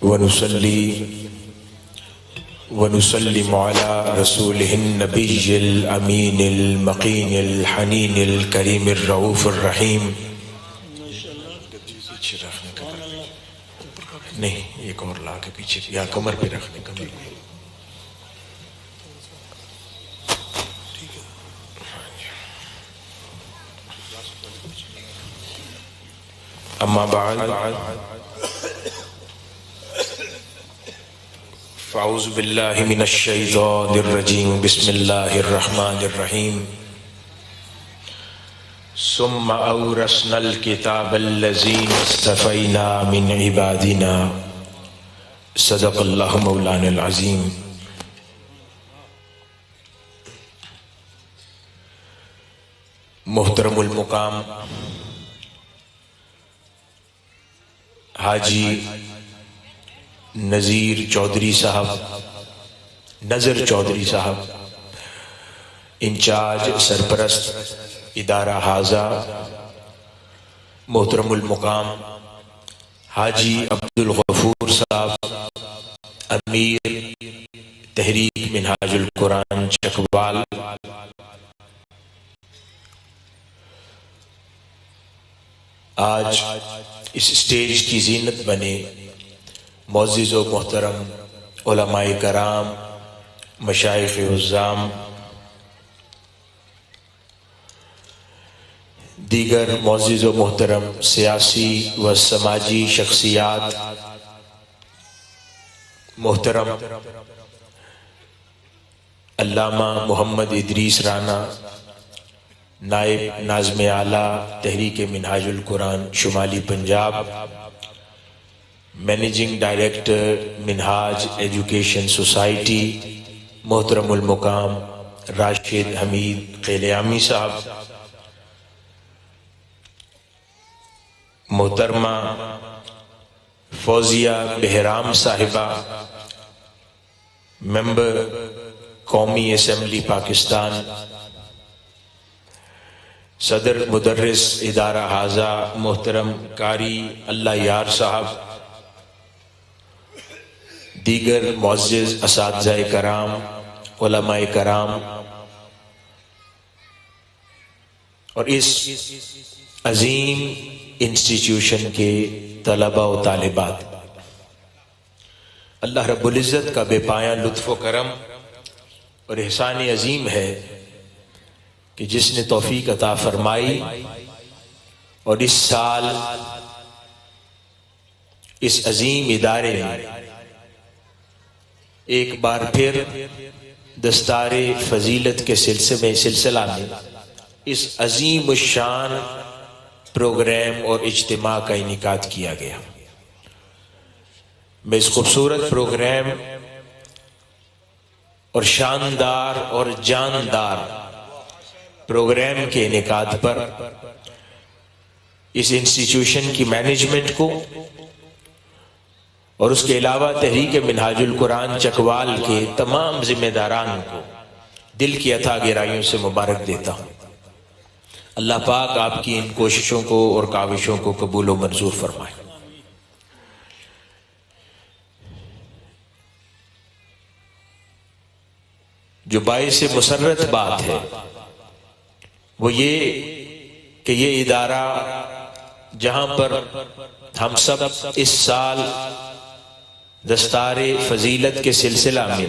ونصلي ونسلم على رسوله النبي الأمين المقين الحنين الكريم الرؤوف الرحيم. نہیں ایک اور لا کے پیچھے یا کمر پہ رکھنے کا. اما بعد فاعوذ باللہ من الشیطان الرجیم بسم اللہ الرحمن الرحیم. ثم اورثنا الكتاب الذین اصطفینا من عبادنا صدق اللہ مولانا العظیم. محترم المقام حاجی نذیر چودھری صاحب، نظر چودھری صاحب، انچارج سرپرست ادارہ حاضہ، محترم المقام حاجی عبدالغفور صاحب، امیر تحریک منہاج القرآن چکوال، آج اس اسٹیج کی زینت بنے معزز و محترم علماء کرام، مشائخ عظام، دیگر معزز و محترم سیاسی و سماجی شخصیات، محترم علامہ محمد ادریس رانا، نائب ناظم اعلیٰ تحریک منہاج القرآن شمالی پنجاب، مینیجنگ ڈائریکٹر منہاج ایجوکیشن سوسائٹی، محترم المقام راشد حمید قیلیامی صاحب، محترمہ فوزیہ بہرام صاحبہ، ممبر قومی اسمبلی پاکستان، صدر مدرس ادارہ حاضہ محترم قاری اللہ یار صاحب، دیگر معزز اساتذہ کرام، علماء کرام، اور اس عظیم انسٹیٹیوشن کے طلباء و طالبات، اللہ رب العزت کا بے پایاں لطف و کرم اور احسان عظیم ہے کہ جس نے توفیق عطا فرمائی اور اس سال اس عظیم ادارے میں ایک بار پھر دستار فضیلت کے سلسلہ میں اس عظیم الشان پروگرام اور اجتماع کا انعقاد کیا گیا. میں اس خوبصورت پروگرام اور شاندار اور جاندار پروگرام کے انعقاد پر اس انسٹیٹیوشن کی مینجمنٹ کو اور اس کے علاوہ تحریک منہاج القرآن چکوال کے تمام ذمہ داران کو دل کی عطا گہرائیوں سے مبارک دیتا ہوں. اللہ پاک آپ کی ان کوششوں کو اور کاوشوں کو قبول و منظور فرمائے. جو باعث مسرت بات ہے وہ یہ کہ یہ ادارہ جہاں پر ہم سب اس سال دستار فضیلت کے سلسلہ میں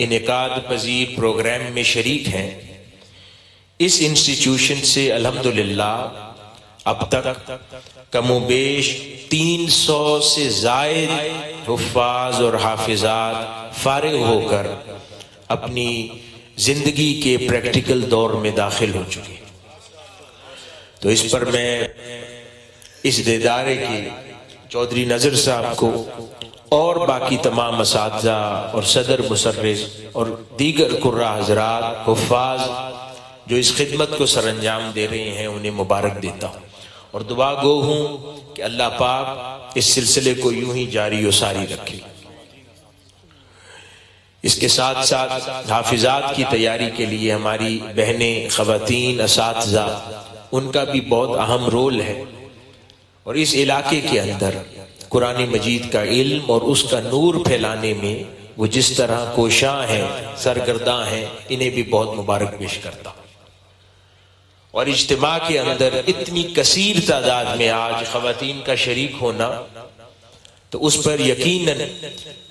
انعقاد پذیر پروگرام میں شریک ہیں، اس انسٹیٹیوشن سے الحمدللہ اب تک کم و بیش 300 سے زائد حفاظ اور حافظات فارغ ہو کر اپنی زندگی کے پریکٹیکل دور میں داخل ہو چکے. تو اس پر میں اس ادارے کے چودھری نذر صاحب کو اور باقی تمام اساتذہ اور صدر مصرف اور دیگر قراء حضرات، حفاظ جو اس خدمت کو سر انجام دے رہے ہیں انہیں مبارک دیتا ہوں، اور دعا گو ہوں کہ اللہ پاک اس سلسلے کو یوں ہی جاری و ساری رکھے. اس کے ساتھ ساتھ حافظات کی تیاری کے لیے ہماری بہنیں، خواتین، اساتذہ، ان کا بھی بہت اہم رول ہے، اور اس علاقے کے اندر قرآن مجید کا علم اور اس کا نور پھیلانے میں وہ جس طرح کوشاں ہیں، سرگرداں ہیں، انہیں بھی بہت مبارک پیش کرتا ہوں۔ اور اجتماع کے اندر اتنی کثیر تعداد میں آج خواتین کا شریک ہونا، تو اس پر یقیناً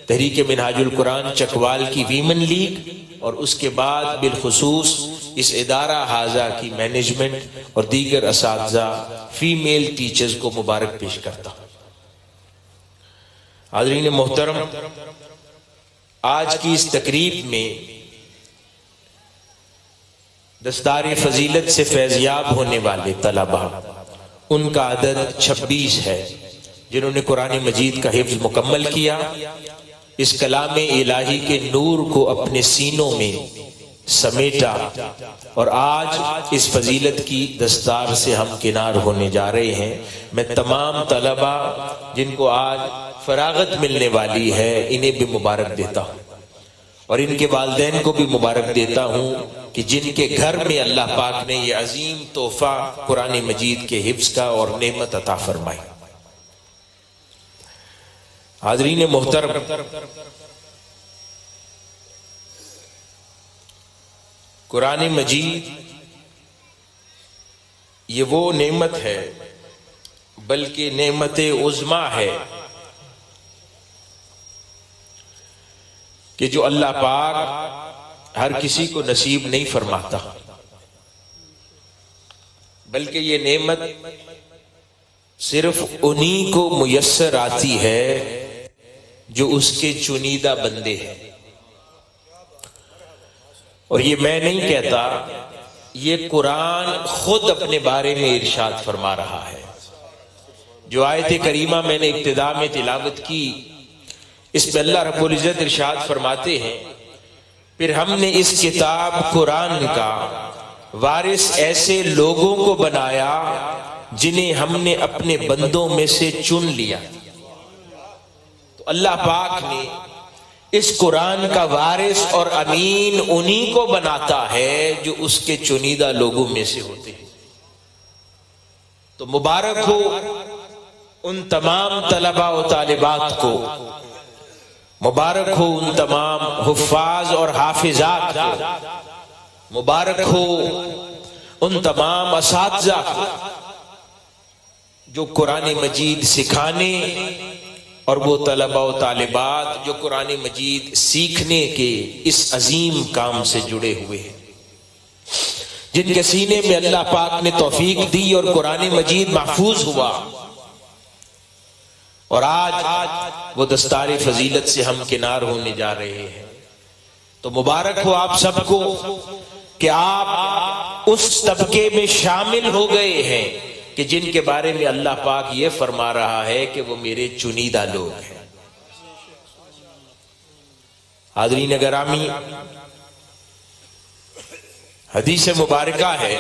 تحریک منہاج القرآن چکوال کی ویمن لیگ اور اس کے بعد بالخصوص اس ادارہ حاضہ کی مینجمنٹ اور دیگر اساتذہ فیمیل ٹیچرز کو مبارک پیش کرتا ہوں۔ حاضرین محترم، آج کی اس تقریب میں دستار فضیلت سے فیضیاب ہونے والے طلباء، ان کا عدد 26 ہے، جنہوں نے قرآن مجید کا حفظ مکمل کیا، اس کلام الہی کے نور کو اپنے سینوں میں سمیٹا، اور آج اس فضیلت کی دستار سے ہم کنار ہونے جا رہے ہیں۔ میں تمام طلباء جن کو آج فراغت ملنے والی ہے انہیں بھی مبارک دیتا ہوں، اور ان کے والدین کو بھی مبارک دیتا ہوں کہ جن کے گھر میں اللہ پاک نے یہ عظیم تحفہ قرآن مجید کے حفظ کا اور نعمت عطا فرمائی۔ حاضرین محترم، قرآن مجید یہ وہ نعمت ہے، بلکہ نعمت عظمی ہے کہ جو اللہ پاک ہر کسی کو نصیب نہیں فرماتا، بلکہ یہ نعمت صرف انہی کو میسر آتی ہے جو اس کے چنیدہ بندے ہیں۔ اور یہ میں نہیں کہتا، یہ قرآن خود اپنے بارے میں ارشاد فرما رہا ہے۔ جو آیت کریمہ میں نے ابتدا میں تلاوت کی، اس میں اللہ رب العزت ارشاد فرماتے ہیں، پھر ہم نے اس کتاب قرآن کا وارث ایسے لوگوں کو بنایا جنہیں ہم نے اپنے بندوں میں سے چن لیا۔ تو اللہ پاک نے اس قرآن کا وارث اور امین انہی کو بناتا ہے جو اس کے چنیدہ لوگوں میں سے ہوتے ہیں۔ تو مبارک ہو ان تمام طلباء و طالبات کو، مبارک ہو ان تمام حفاظ اور حافظات کو، مبارک ہو ان تمام اساتذہ کو جو قرآن مجید سکھانے، اور وہ طلباء و طالبات جو قرآن مجید سیکھنے کے اس عظیم کام سے جڑے ہوئے ہیں، جن کے سینے میں اللہ پاک نے توفیق دی اور قرآن مجید محفوظ ہوا، اور آج وہ دستار فضیلت سے ہم کنار ہونے جا رہے ہیں۔ تو مبارک ہو آپ سب کو کہ آپ اس طبقے میں شامل ہو گئے ہیں کہ جن کے بارے میں اللہ پاک یہ فرما رہا ہے کہ وہ میرے چنیدہ لوگ ہیں۔ حاضرین گرامی، حدیث مبارکہ ہے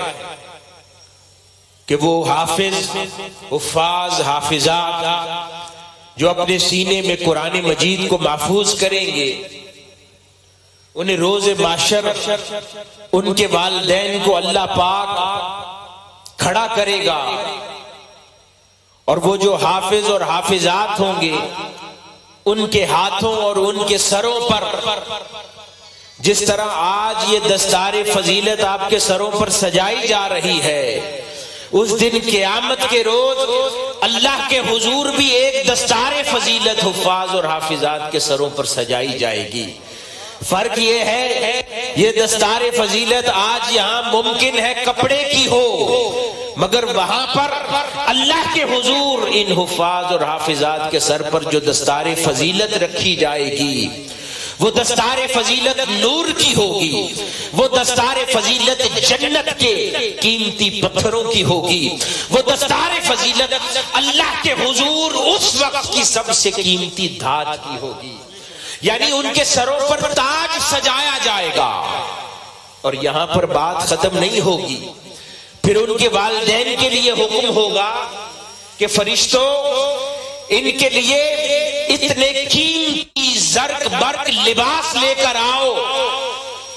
کہ وہ حافظ، حفاظ، حافظات جو اپنے سینے میں قرآن مجید کو محفوظ کریں گے، انہیں روز محشر ان کے والدین کو اللہ پاک کھڑا کرے گا، اور وہ جو حافظ اور حافظات ہوں گے ان کے ہاتھوں اور ان کے سروں پر جس طرح آج یہ دستار فضیلت آپ کے سروں پر سجائی جا رہی ہے، اس دن قیامت کے روز اللہ کے حضور بھی ایک دستار فضیلت حفاظ اور حافظات کے سروں پر سجائی جائے گی۔ فرق یہ ہے، یہ دستار فضیلت آج یہاں ممکن ہے کپڑے کی ہو، مگر وہاں پر اللہ کے حضور ان حفاظ اور حافظات کے سر پر جو دستار فضیلت رکھی جائے گی، وہ دستار فضیلت نور کی ہوگی، وہ دستار فضیلت جنت کے قیمتی پتھروں کی ہوگی، وہ دستار فضیلت اللہ کے حضور اس وقت کی سب سے قیمتی دھات کی ہوگی۔ یعنی ان کے سروں پر تاج سجایا جائے گا، اور یہاں پر بات ختم نہیں ہوگی، پھر ان کے والدین کے لیے حکم ہوگا کہ فرشتوں ان کے لیے اتنے قیمتی زرق برق لباس لے کر آؤ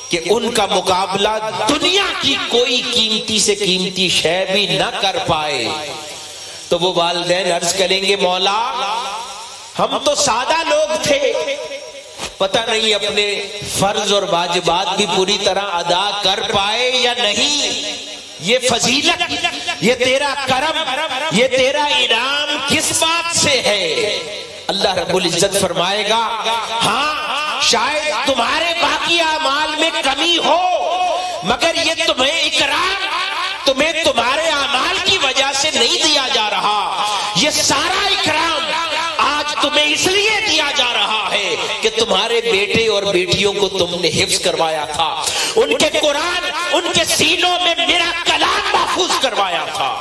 کہ ان کا مقابلہ دنیا کی کوئی قیمتی سے قیمتی شے بھی نہ کر پائے۔ تو وہ والدین عرض کریں گے، مولا ہم تو سادہ لوگ تھے، پتہ نہیں اپنے فرض اور واجبات بھی پوری طرح ادا کر پائے یا نہیں۔ یہ فضیلت، یہ تیرا کرم، یہ تیرا انعام کس بات سے ہے؟ اللہ رب العزت فرمائے گا ہاں شاید تمہارے باقی اعمال میں کمی ہو، مگر یہ تمہیں اکرام تمہیں تمہارے اعمال کی وجہ سے نہیں دیا جا رہا، یہ سارا اکرام آج تمہیں اس لیے دیا جا رہا ہے کہ تمہارے بیٹے اور بیٹیوں کو تم نے حفظ کروایا تھا، ان کے قرآن ان کے سینوں میں میرا کلام محفوظ کروایا تھا،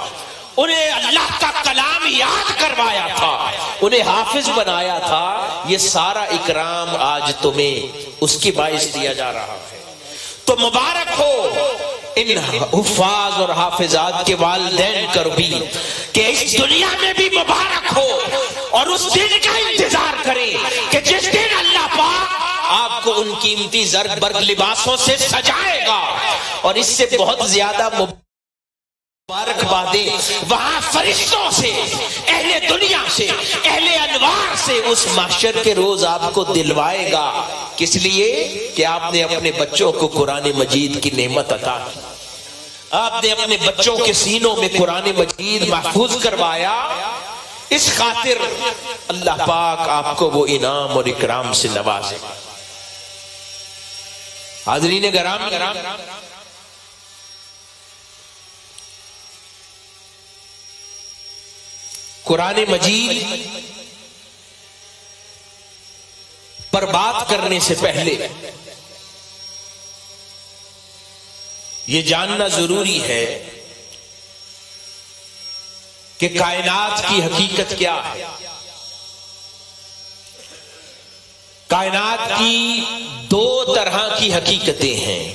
انہیں اللہ کا کلام یاد کروایا تھا، انہیں حافظ بنایا تھا۔ یہ سارا اکرام آج تمہیں اس کی باعث دیا جا رہا ہے، تو مبارک ہو ان حفاظ اور حافظات کے والدین کر بھی کہ اس دنیا میں بھی مبارک ہو، اور اس دن کا انتظار کریں کہ جس دن اللہ پاک آپ کو ان قیمتی زرق برق لباسوں سے سجائے گا، اور اس سے بہت زیادہ مبارک بادیں وہاں فرشتوں سے، اہل دنیا سے، اہل انوار سے اس محشر کے روز آپ کو دلوائے گا۔ کس لیے؟ کہ آپ نے اپنے بچوں کو قرآن مجید کی نعمت عطا کی، آپ نے اپنے بچوں کے سینوں میں قرآن مجید محفوظ کروایا، اس خاطر اللہ پاک آپ کو وہ انعام اور اکرام سے نوازے۔ حاضرین گرامی، قرآن مجید پر بات کرنے سے پہلے یہ جاننا ضروری ہے کہ کائنات کی حقیقت کیا ہے۔ کائنات کی دو طرح کی حقیقتیں ہیں،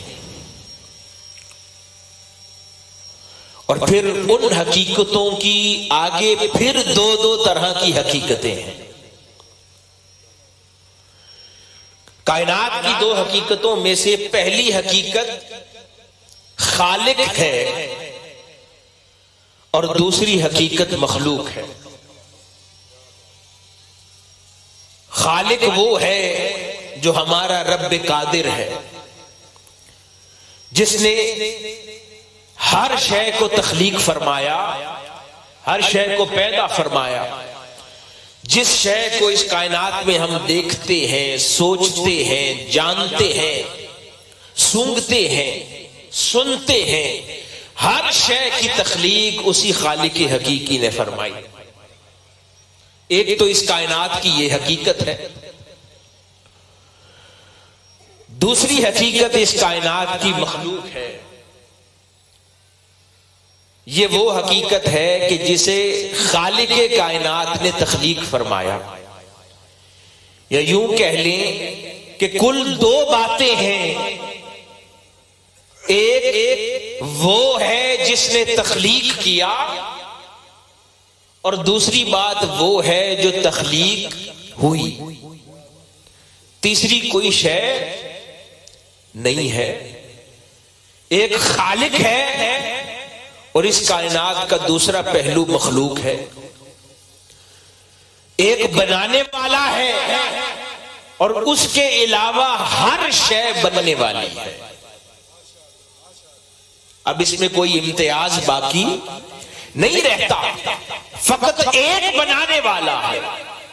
اور پھر ان حقیقتوں کی آگے پھر دو طرح کی حقیقتیں ہیں۔ کائنات کی دو حقیقتوں میں سے پہلی حقیقت خالق ہے، اور دوسری حقیقت مخلوق ہے۔ خالق وہ ہے جو ہمارا رب قادر ہے، جس نے ہر شے کو تخلیق فرمایا، ہر شے کو پیدا فرمایا۔ جس شے کو اس کائنات میں ہم دیکھتے ہیں، سوچتے ہیں، جانتے ہیں، سونگھتے ہیں، سنتے ہیں، ہر شے کی تخلیق اسی خالق حقیقی نے فرمائی۔ ایک تو اس کائنات کی یہ حقیقت ہے، دوسری حقیقت اس کائنات کی مخلوق ہے۔ یہ وہ حقیقت ہے کہ جسے خالق کائنات نے تخلیق فرمایا، یا یوں کہہ لیں کہ کل دو باتیں ہیں۔ ایک وہ ہے جس نے تخلیق کیا، اور دوسری بات وہ ہے جو تخلیق ہوئی۔ تیسری کوئی شے نہیں ہے۔ ایک خالق ہے، اور اس کائنات کا دوسرا پہلو مخلوق ہے۔ ایک بنانے والا ہے، اور اس کے علاوہ ہر شے بننے والی ہے۔ اب اس میں کوئی امتیاز باقی نہیں رہتا، فقط ایک بنانے والا ہے،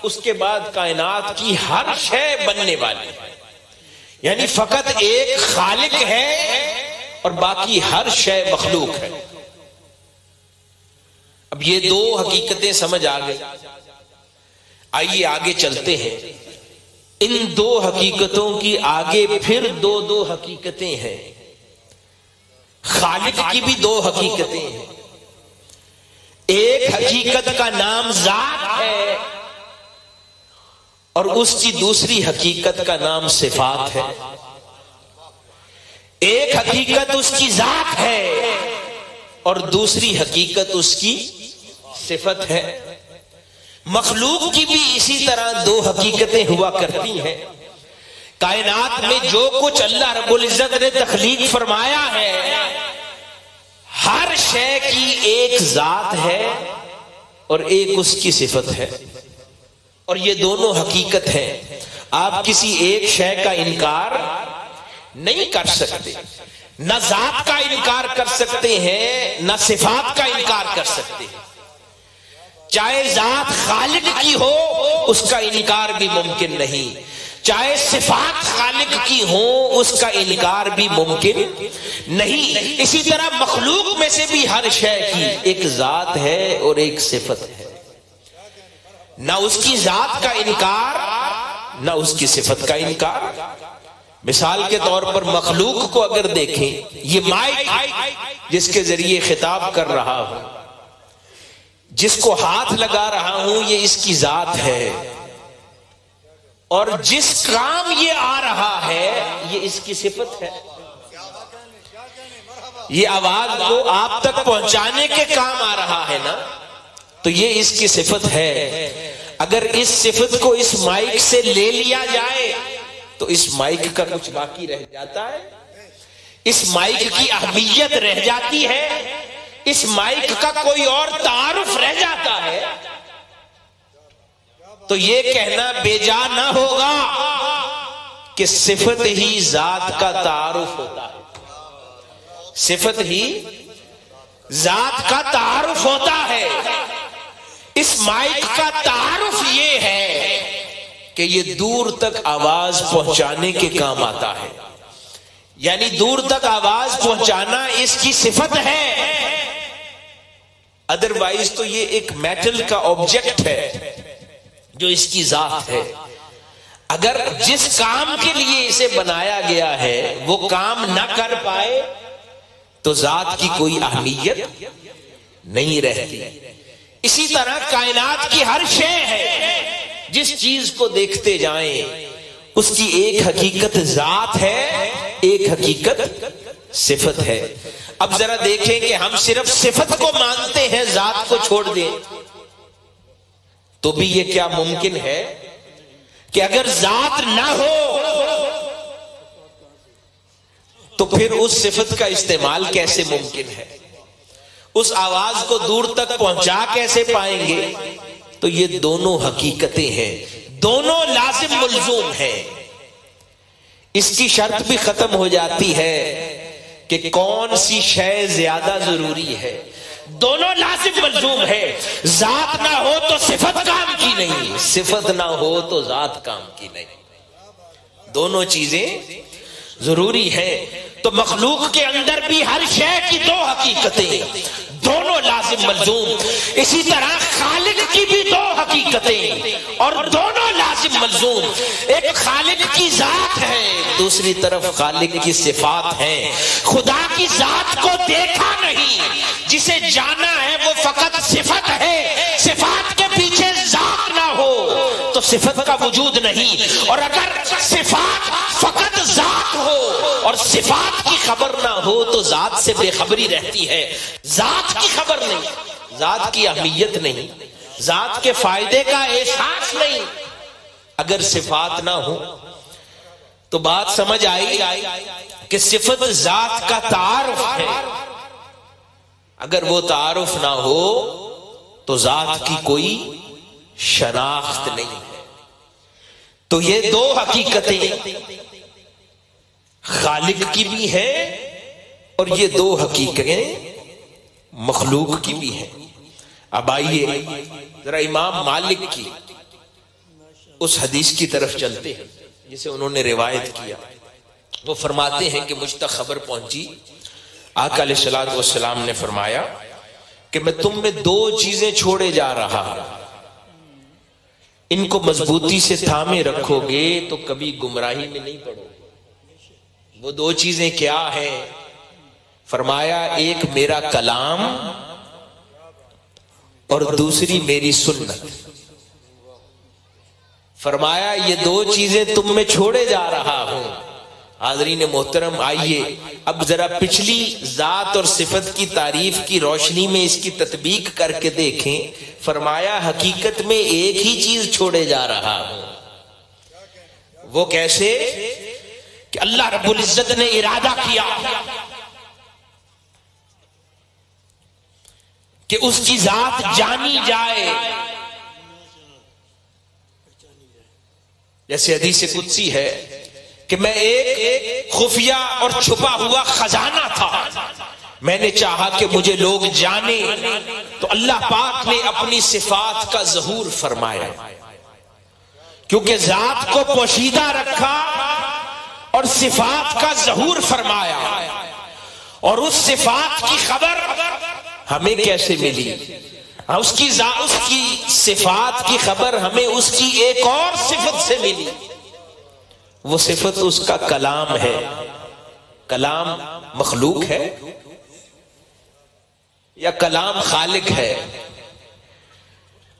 اس کے بعد کائنات کی ہر شے بننے والی ہے۔ یعنی فقط ایک خالق ہے اور باقی ہر شے مخلوق ہے۔ اب یہ دو حقیقتیں سمجھ آ گئی، آئیے آگے چلتے ہیں۔ ان دو حقیقتوں کی آگے پھر دو حقیقتیں ہیں۔ خالق کی بھی دو حقیقتیں ہیں۔ ایک حقیقت کا نام ذات ہے، اور اس کی دوسری حقیقت کا نام صفات ہے۔ ایک حقیقت اس کی ذات ہے، اور دوسری حقیقت اس کی صفت ہے۔ مخلوق کی بھی اسی طرح دو حقیقتیں ہوا کرتی ہیں۔ کائنات میں جو کچھ اللہ رب العزت نے تخلیق فرمایا ہے، ہر شے کی ایک ذات ہے اور ایک اس کی صفت ہے، اور یہ دونوں حقیقت ہیں. آپ کسی ایک شے کا انکار نہیں کر سکتے. نہ ذات کا انکار کر سکتے ہیں نہ صفات کا انکار کر سکتے ہیں. چاہے ذات خالق کی ہو اس کا انکار بھی ممکن نہیں، چاہے صفات خالق کی ہوں اس کا انکار بھی ممکن نہیں. اسی طرح مخلوق میں سے بھی ہر شے کی ایک ذات ہے اور ایک صفت ہے. نہ اس کی ذات کا انکار نہ اس کی صفت کا انکار. مثال کے طور پر مخلوق کو اگر دیکھیں، یہ مائک جس کے ذریعے خطاب کر رہا ہوں، جس کو ہاتھ لگا رہا ہوں، یہ اس کی ذات ہے، اور جس کام یہ آ رہا ہے یہ اس کی صفت ہے. یہ آواز کو آپ تک پہنچانے کے کام آ رہا ہے نا، تو یہ اس کی صفت ہے. اگر اس صفت کو اس مائک سے لے لیا جائے تو اس مائک کا کچھ باقی رہ جاتا ہے؟ اس مائک کی اہمیت رہ جاتی ہے؟ اس مائک کا کوئی اور تعارف رہ جاتا ہے؟ تو یہ کہنا بے جا نہ ہوگا کہ صفت ہی ذات کا تعارف ہوتا ہے. صفت ہی ذات کا تعارف ہوتا ہے. اس مائک کا تعارف یہ ہے کہ یہ دور تک آواز پہنچانے کے کام آتا ہے. یعنی دور تک آواز پہنچانا اس کی صفت ہے. ادروائز تو یہ ایک میٹل کا آبجیکٹ ہے جو اس کی ذات ہے. اگر جس کام کے لیے اسے بنایا گیا ہے وہ کام نہ کر پائے تو ذات کی کوئی اہمیت نہیں رہتی. اسی طرح کائنات کی ہر شے ہے، جس چیز کو دیکھتے جائیں اس کی ایک حقیقت ذات ہے، ایک حقیقت صفت ہے. اب ذرا دیکھیں کہ ہم صرف صفت کو مانتے ہیں، ذات کو چھوڑ دیں تو بھی یہ کیا ممکن ہے کہ اگر ذات نہ ہو تو پھر اس صفت کا استعمال کیسے ممکن ہے؟ اس آواز کو دور تک پہنچا کیسے پائیں گے؟ تو یہ دونوں حقیقتیں ہیں، دونوں لازم ملزوم ہیں. اس کی شرط بھی ختم ہو جاتی ہے کہ کون سی شے زیادہ ضروری ہے. دونوں لازم ملزوم ہے. ذات نہ ہو تو صفت کام کی نہیں، صفت نہ ہو تو ذات کام کی نہیں. دونوں چیزیں ضروری ہیں. تو مخلوق کے اندر بھی ہر شے کی دو حقیقتیں، دونوں لازم ملزوم. اسی طرح خالق کی بھی دو حقیقتیں اور دونوں لازم ملزوم. ایک خالق کی ذات ہے، دوسری طرف خالق کی صفات ہیں. خدا کی ذات کو دیکھا نہیں، جسے جانا ہے وہ فقط صفت ہے. صفات کے پیچھے ذات نہ ہو تو صفت کا وجود نہیں. اور اگر صفات فقط ذات ہو اور صفات کی خبر نہ ہو تو ذات سے بے خبری رہتی ہے. ذات کی خبر نہیں، ذات کی اہمیت نہیں، ذات کے فائدے کا احساس نہیں. اگر صفات نہ ہو تو بات سمجھ آئی کہ صفت ذات کا تعارف ہے. اگر وہ تعارف نہ ہو تو ذات کی کوئی شناخت نہیں ہے. تو یہ دو حقیقتیں خالق کی بھی ہے اور یہ دو حقیقتیں مخلوق کی بھی ہیں. اب آئیے ذرا امام مالک کی اس حدیث کی طرف چلتے ہیں جسے انہوں نے روایت کیا. وہ فرماتے ہیں کہ مجھ تک خبر پہنچی، آقا علیہ الصلوۃ والسلام نے فرمایا کہ میں تم میں دو چیزیں چھوڑے جا رہا ہوں، ان کو مضبوطی سے تھامے رکھو گے تو کبھی گمراہی میں نہیں پڑو گے. وہ دو چیزیں کیا ہیں؟ فرمایا ایک میرا کلام اور دوسری میری سنت. فرمایا یہ دو چیزیں تم میں چھوڑے جا رہا ہوں. حاضرین محترم، آئیے اب ذرا پچھلی ذات اور صفت کی تعریف کی روشنی میں اس کی تطبیق کر کے دیکھیں. فرمایا حقیقت میں ایک ہی چیز چھوڑے جا رہا ہوں. وہ کیسے؟ کہ اللہ رب العزت نے ارادہ کیا کہ اس کی ذات جانی جائے، جیسے حدیث قدسی ہے کہ میں ایک خفیہ اور چھپا ہوا خزانہ تھا، میں نے چاہا کہ مجھے لوگ جانے تو اللہ پاک نے اپنی صفات کا ظہور فرمایا، کیونکہ ذات کو پوشیدہ رکھا اور صفات کا ظہور فرمایا، اور اس صفات کی خبر ہمیں کیسے ملی؟ اس کی صفات کی خبر ہمیں اس کی ایک اور صفت سے ملی، وہ صفت اس کا کلام ہے۔ کلام مخلوق ہے یا کلام خالق ہے؟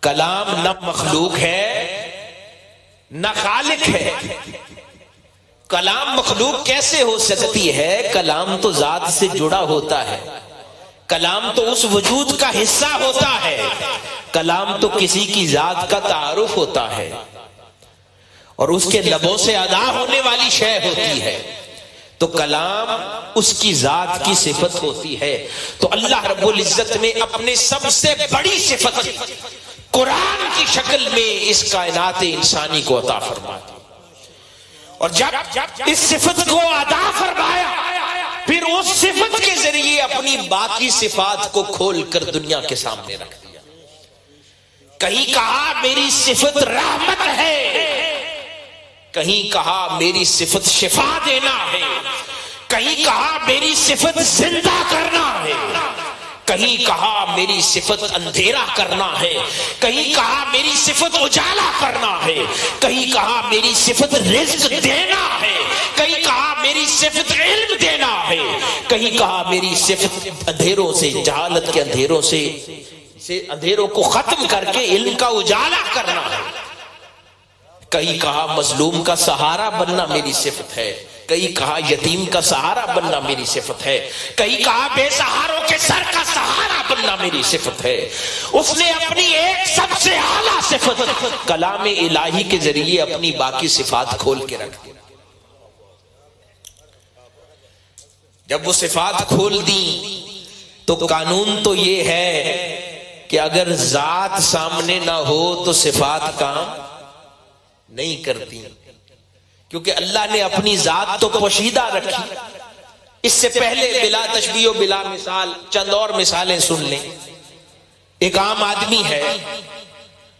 کلام نہ مخلوق ہے نہ خالق ہے۔ کلام مخلوق کیسے ہو سکتی ہے؟ کلام تو ذات سے جڑا ہوتا ہے، کلام تو اس وجود کا حصہ ہوتا ہے، کلام تو کسی کی ذات کا تعارف ہوتا ہے اور اس کے لبوں سے ادا ہونے والی شے ہوتی ہے، تو کلام اس کی ذات کی صفت ہوتی ہے۔ تو اللہ رب العزت نے اپنے سب سے بڑی صفت قرآن کی شکل میں اس کائنات انسانی کو عطا فرما دی، اور جب اس صفت کو ادا فرمایا پھر اس صفت کے ذریعے اپنی باقی صفات کو کھول کر دنیا کے سامنے رکھ دیا۔ کہیں کہا میری صفت رحمت ہے، کہیں کہا میری صفت شفا دینا ہے، کہیں کہا میری صفت زندہ کرنا ہے، کہیں کہا میری صفت اندھیرا کرنا ہے، کہیں کہا میری صفت اجالا کرنا ہے، کہیں کہا میری صفت رزق دینا ہے، کہیں کہا میری صفت علم دینا ہے، کہیں کہا میری صفت اندھیروں سے، جہالت کے اندھیروں سے اندھیروں کو ختم کر کے علم کا اجالا کرنا ہے، کہیں کہا مظلوم کا سہارا بننا میری صفت ہے، کہیں کہا یتیم کا سہارا بننا میری صفت ہے، کہیں کہا بے سہاروں کے سر کا سہارا بننا میری صفت ہے۔ اس نے اپنی ایک سب سے اعلیٰ صفت کلام الہی کے ذریعے اپنی باقی صفات کھول کے رکھ دی۔ جب وہ صفات کھول دی تو قانون تو یہ ہے کہ اگر ذات سامنے نہ ہو تو صفات کام نہیں کرتی، کیونکہ اللہ نے اپنی ذات تو پوشیدہ رکھی۔ اس سے پہلے بلا تشبیہ و بلا مثال چند اور مثالیں سن لیں۔ ایک عام آدمی ہے،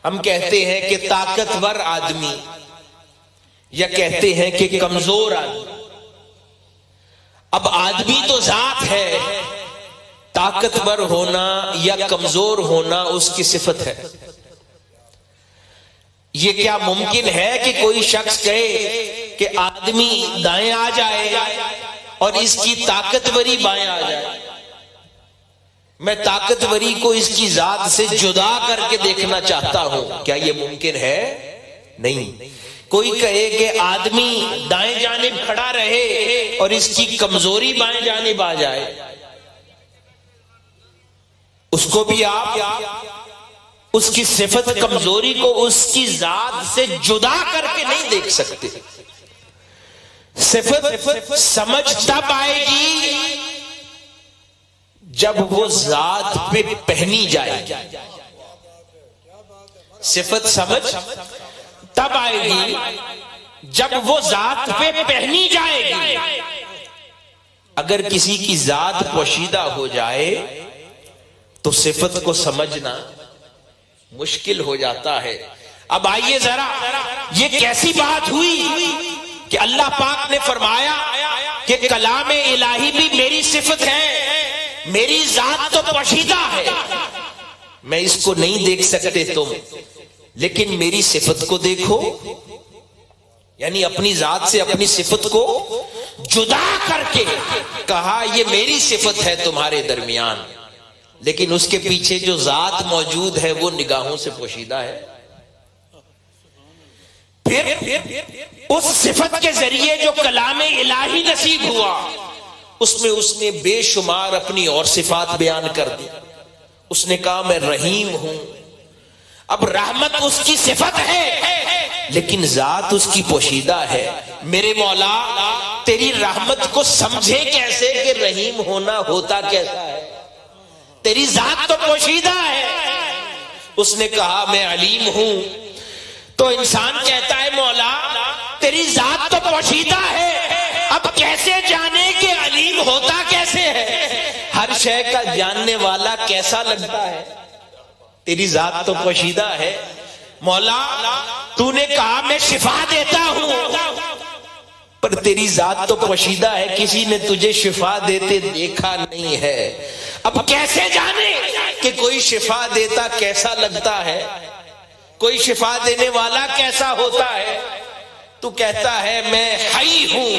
ہم کہتے ہیں کہ طاقتور آدمی یا کہتے ہیں کہ کمزور آدمی۔ اب آدمی تو ذات ہے، طاقتور ہونا یا کمزور ہونا اس کی صفت ہے۔ یہ کیا ممکن ہے کہ کوئی شخص کہے کہ آدمی دائیں آ جائے اور اس کی طاقتوری بائیں آ جائے؟ میں طاقتوری کو اس کی ذات سے جدا کر کے دیکھنا چاہتا ہوں، کیا یہ ممکن ہے؟ نہیں۔ کوئی کہے کہ آدمی دائیں جانب کھڑا رہے اور اس کی کمزوری بائیں جانب آ جائے، اس کو بھی آپ اس کی صفت کمزوری کو اس کی ذات سے جدا کر کے نہیں دیکھ سکتے۔ صفت سمجھ تب آئے گی جب وہ ذات پہ پہنی جائے گی۔ صفت سمجھ تب آئے گی جب وہ ذات پہ پہنی جائے گی۔ اگر کسی کی ذات پوشیدہ ہو جائے تو صفت کو سمجھنا مشکل ہو جاتا ہے۔ اب آئیے ذرا، یہ کیسی بات ہوئی کہ اللہ پاک نے فرمایا کہ کلام الہی بھی میری صفت ہے، میری ذات تو پوشیدہ ہے، میں اس کو نہیں دیکھ سکتے تم، لیکن میری صفت کو دیکھو۔ یعنی اپنی ذات سے اپنی صفت کو جدا کر کے کہا یہ میری صفت ہے تمہارے درمیان، لیکن اس کے پیچھے جو ذات موجود ہے وہ نگاہوں سے پوشیدہ ہے۔ پھر اس صفت کے ذریعے جو کلام الہی نصیب ہوا اس میں اس نے بے شمار اپنی اور صفات بیان کر دی۔ اس نے کہا میں رحیم ہوں۔ اب رحمت اس کی صفت ہے لیکن ذات اس کی پوشیدہ ہے۔ میرے مولا تیری رحمت کو سمجھے کیسے کہ رحیم ہونا ہوتا کیسا ہے؟ تیری ذات تو پوشیدہ ہے۔ اس نے کہا میں علیم ہوں۔ تو انسان کہتا ہے مولا پوشیدہ ہے، اب کیسے جانے کہ علیم ہوتا کیسے ہے؟ ہر شے کا جاننے والا کیسا لگتا ہے؟ تیری ذات تو پوشیدہ ہے مولا، تو نے کہا میں شفا دیتا ہوں، پر تیری ذات تو پوشیدہ ہے، کسی نے تجھے شفا دیتے دیکھا نہیں ہے۔ اب کیسے جانے کہ کوئی شفا دیتا کیسا لگتا ہے، کوئی شفا دینے والا کیسا ہوتا ہے؟ تو کہتا ہے میں حی ہوں،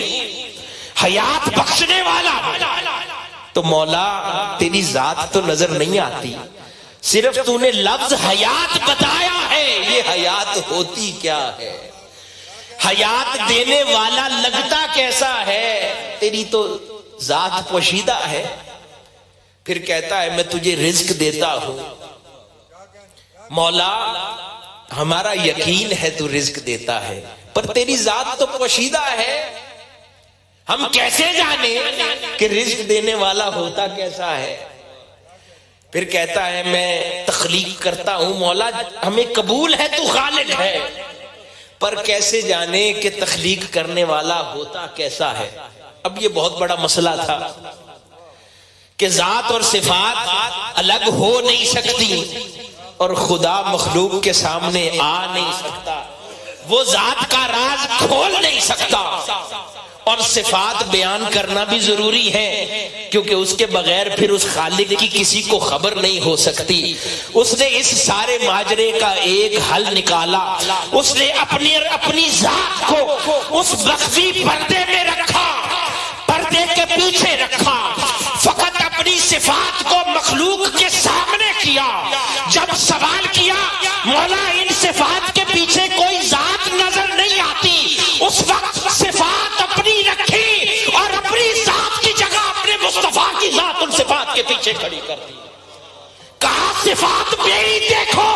حیات بخشنے والا ہوں۔ تو مولا تیری ذات تو نظر نہیں آتی، صرف تو نے لفظ حیات بتایا ہے، یہ حیات ہوتی کیا ہے؟ حیات دینے والا لگتا کیسا ہے؟ تیری تو ذات پوشیدہ ہے۔ پھر کہتا ہے میں تجھے رزق دیتا ہوں۔ مولا ہمارا یقین ہے تو رزق دیتا ہے، پر تیری ذات تو پوشیدہ ہے، ہم کیسے جانے کہ رزق دینے والا ہوتا کیسا ہے؟ پھر کہتا ہے میں تخلیق کرتا ہوں۔ مولا ہمیں قبول ہے تو خالق ہے، پر کیسے جانے کہ تخلیق کرنے والا ہوتا کیسا ہے؟ اب یہ بہت بڑا مسئلہ تھا کہ ذات اور صفات الگ ہو نہیں سکتی، اور خدا مخلوق کے سامنے آ نہیں سکتا، وہ ذات کا راز کھول نہیں سکتا، اور صفات بیان کرنا بھی ضروری ہے، کیونکہ اس کے بغیر پھر اس خالق کی کسی کو خبر نہیں ہو سکتی۔ اس نے اس سارے ماجرے کا ایک حل نکالا، اس نے اپنی ذات کو اس مخفی پردے میں رکھا، پردے کے پیچھے رکھا، فقط اپنی صفات کو مخلوق کے سامنے کیا۔ جب سوال کیا مولا ان صفات کے پیچھے کوئی ذات نظر نہیں آتی، اس وقت صفات اپنی رکھی اور اپنی ذات کی جگہ اپنے مصطفیٰ کی ذات ان صفات کے پیچھے کھڑی کر دی۔ کہا صفات میری دیکھو،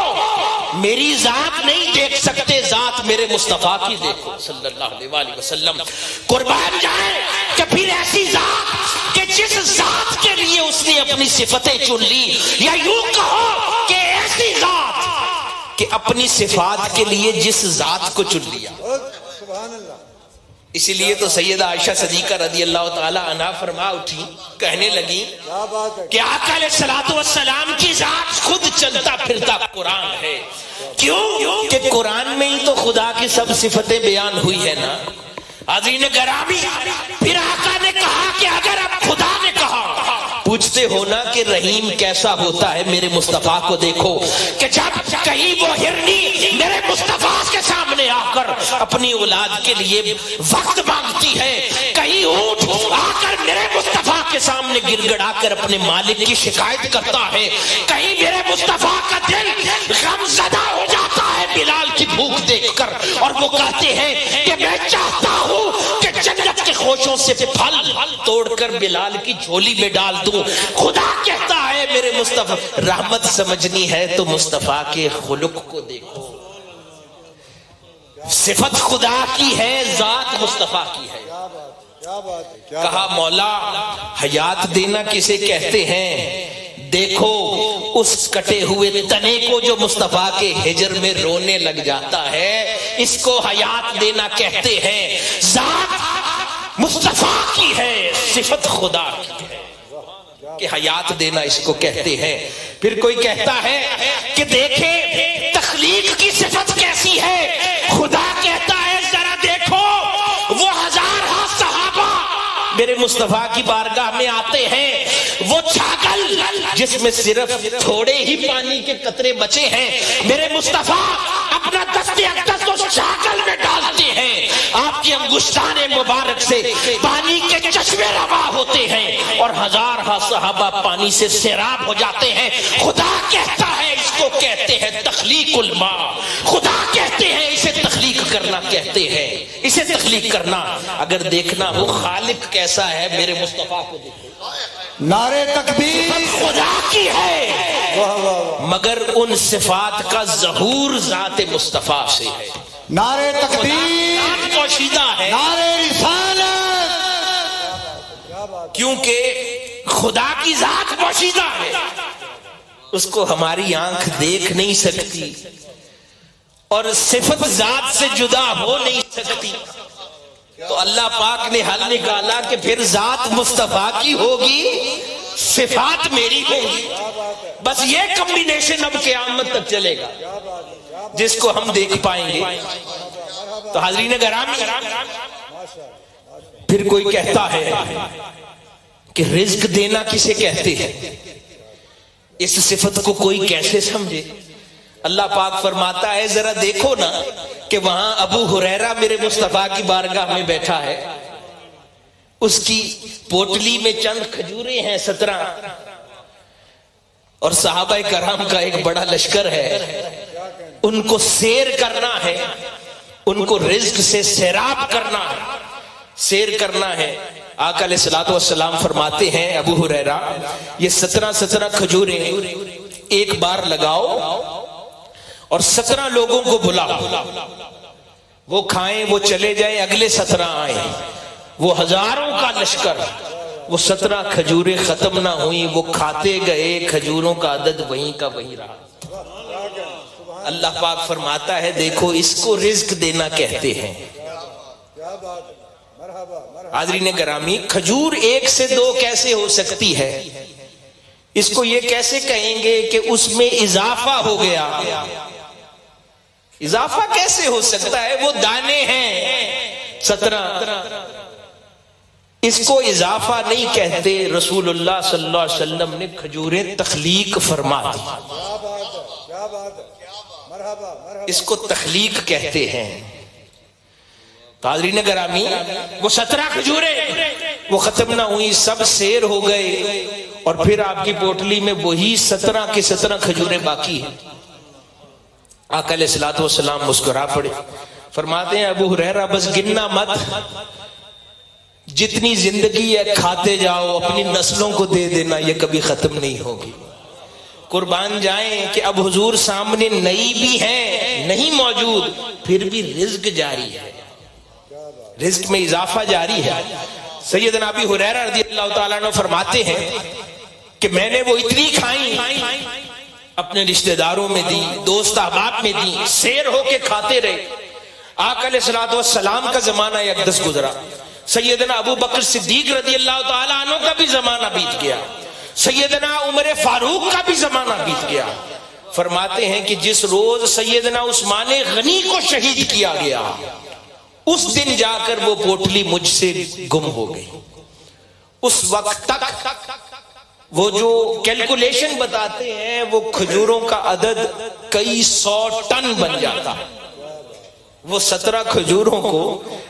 میری ذات نہیں دیکھ سکتے، ذات میرے مصطفیٰ کی دیکھو صلی اللہ علیہ وآلہ وسلم۔ قربان جائے کہ پھر ایسی ذات کہ جس ذات کے لیے اس نے اپنی صفتیں چن لی، یا یوں کہو کہ ایسی ذات کہ اپنی صفات کے لیے جس ذات کو چن لیا۔ اسی لیے تو سیدہ عائشہ صدیقہ رضی اللہ تعالی عنہا فرما اٹھی، کہنے لگی کہ آقا علیہ الصلوۃ والسلام کی ذات خود چلتا پھرتا قرآن ہے۔ کیوں کہ قرآن میں ہی تو خدا کی سب صفتیں بیان ہوئی ہے نا۔ حاضرین گرامی، پھر آقا نے کہا کہ اگر اب خدا نے کہا، پوچھتے ہو نا کہ رحیم کیسا ہوتا ہے، میرے مصطفیٰ کو دیکھو کہ جب کہیں وہ ہرنی میرے مصطفیٰ کے سامنے آ کر اپنی اولاد کے لیے وقت مانگتی ہے، کہیں اونٹ آ کر میرے مصطفیٰ کے سامنے گر گڑا کر اپنے مالک کی شکایت کرتا ہے، کہیں میرے مصطفیٰ کا دل غم زدہ ہو جاتا ہے بلال کی بھوک دیکھ کر، اور وہ کہتے ہیں کہ میں چاہتا ہوں کہ جنت کے خوشوں سے پھل توڑ کر بلال کی جھولی میں ڈال دوں۔ خدا کہتا ہے میرے مصطفیٰ، رحمت سمجھنی ہے تو مصطفیٰ کے خلق کو دیکھو، صفت خدا کی ہے، ذات مصطفیٰ کی ہے۔ کہا مولا حیات دینا کسے کہتے ہیں؟ دیکھو اس کٹے ہوئے تنے کو جو مصطفیٰ کے ہجر میں رونے لگ جاتا ہے، اس کو حیات دینا کہتے ہیں۔ ذات مصطفیٰ کی ہے، صفت خدا کی ہے، کہ حیات دینا اس کو کہتے ہیں۔ پھر کوئی کہتا ہے کہ دیکھیں تخلیق کی صفت کیسی ہے، خدا کہتا ہے ذرا دیکھو وہ ہزارہ صحابہ میرے مصطفیٰ کی بارگاہ میں آتے ہیں، وہ چھاگل جس میں صرف تھوڑے ہی پانی کے قطرے بچے ہیں، میرے مصطفیٰ اپنا دست اقدس اس چھاگل میں ڈالتے ہیں، آپ کی انگشتان مبارک سے پانی کے چشمے روا ہوتے ہیں، اور ہزارہ صحابہ پانی سے سیراب ہو جاتے ہیں۔ خدا کہتا ہے اس کو کہتے ہیں تخلیق الماء، خدا کہتے ہیں اسے تخلیق کرنا کہتے ہیں، اسے تخلیق کرنا۔ اگر دیکھنا ہو خالق کیسا ہے، میرے مصطفیٰ کو دیکھو، نعرے تکبیر خدا کی ہے، مگر ان صفات کا ظہور ذات مصطفیٰ سے ہے۔ نعرے تکبیر پوشیدہ ہے، نعرے رسالت، کیونکہ خدا کی ذات پوشیدہ ہے، اس کو ہماری آنکھ دیکھ نہیں سکتی، اور صفت ذات سے جدا ہو نہیں سکتی۔ تو اللہ پاک نے حل نکالا کہ پھر ذات مصطفیٰ کی ہوگی، صفات میری ہوگی. بس یہ کمبینیشن اب قیامت تک چلے گا جس کو ہم دیکھ پائیں گے. تو حاضرین گرامی، پھر کوئی کہتا ہے کہ رزق دینا کسے کہتے ہیں، اس صفت کو کوئی کیسے سمجھے؟ اللہ پاک فرماتا ہے ذرا دیکھو نا کہ وہاں ابو ہریرہ میرے مصطفیٰ کی بارگاہ میں بیٹھا ہے، اس کی پوٹلی میں چند کھجوریں ہیں 17، اور صحابہ کرام کا ایک بڑا لشکر ہے، ان کو سیر کرنا ہے، ان کو رزق سے سیراب کرنا ہے، سیر کرنا ہے. آقا علیہ الصلوۃ والسلام فرماتے ہیں ابو ہریرہ یہ 17 کھجوریں ایک بار لگاؤ اور 17 لوگوں کو بلاؤ، وہ کھائیں، وہ چلے جائیں، اگلے 17 آئیں، وہ ہزاروں کا لشکر، وہ 17 کھجوریں ختم نہ ہوئیں، وہ کھاتے گئے، کھجوروں کا عدد وہیں کا وہیں رہا. اللہ پاک فرماتا ہے دیکھو اس کو رزق دینا کہتے ہیں. حاضرین گرامی، کھجور 1 سے 2 کیسے ہو سکتی ہے؟ اس کو یہ کیسے کہیں گے کہ اس میں اضافہ ہو گیا؟ اضافہ کیسے ہو سکتا ہے؟ وہ دانے ہیں 17. اس کو اضافہ نہیں کہتے، رسول اللہ صلی اللہ علیہ وسلم نے کھجوریں تخلیق فرما دی، اس کو تخلیق کہتے ہیں. حاضرین گرامی، وہ 17 کھجوریں وہ ختم نہ ہوئی، سب سیر ہو گئے، اور پھر آپ کی پوٹلی میں وہی 17 کی 17 کھجوریں باقی ہیں. آقا علیہ الصلوۃ والسلام مسکرا پڑے، فرماتے ہیں ابو ہریرہ بس گننا مت، جتنی زندگی ہے کھاتے جاؤ، اپنی نسلوں کو دے دینا، یہ کبھی ختم نہیں ہوگی. قربان جائیں کہ اب حضور سامنے نئی بھی ہیں، نہیں موجود، پھر بھی رزق جاری ہے، رزق میں اضافہ جاری ہے. سیدنا ابی ہریرہ رضی اللہ تعالیٰ عنہ فرماتے ہیں کہ میں نے وہ اتنی کھائیں، اپنے رشتہ داروں میں دی، دوست احباب میں دی، سیر ہو کے کھاتے رہے. آقا علیہ الصلوۃ والسلام کا زمانہ اقدس گزرا، سیدنا ابو بکر صدیق رضی اللہ تعالیٰ عنہ کا بھی زمانہ بیت گیا، سیدنا عمر فاروق کا بھی زمانہ بیت گیا. فرماتے ہیں کہ جس روز سیدنا عثمان غنی کو شہید کیا گیا، اس دن جا کر وہ پوٹلی مجھ سے گم ہو گئی. اس وقت تک وہ جو کیلکولیشن بتاتے ہیں، وہ کھجوروں کا عدد کئی 100 ٹن بن جاتا. وہ 17 کھجوروں کو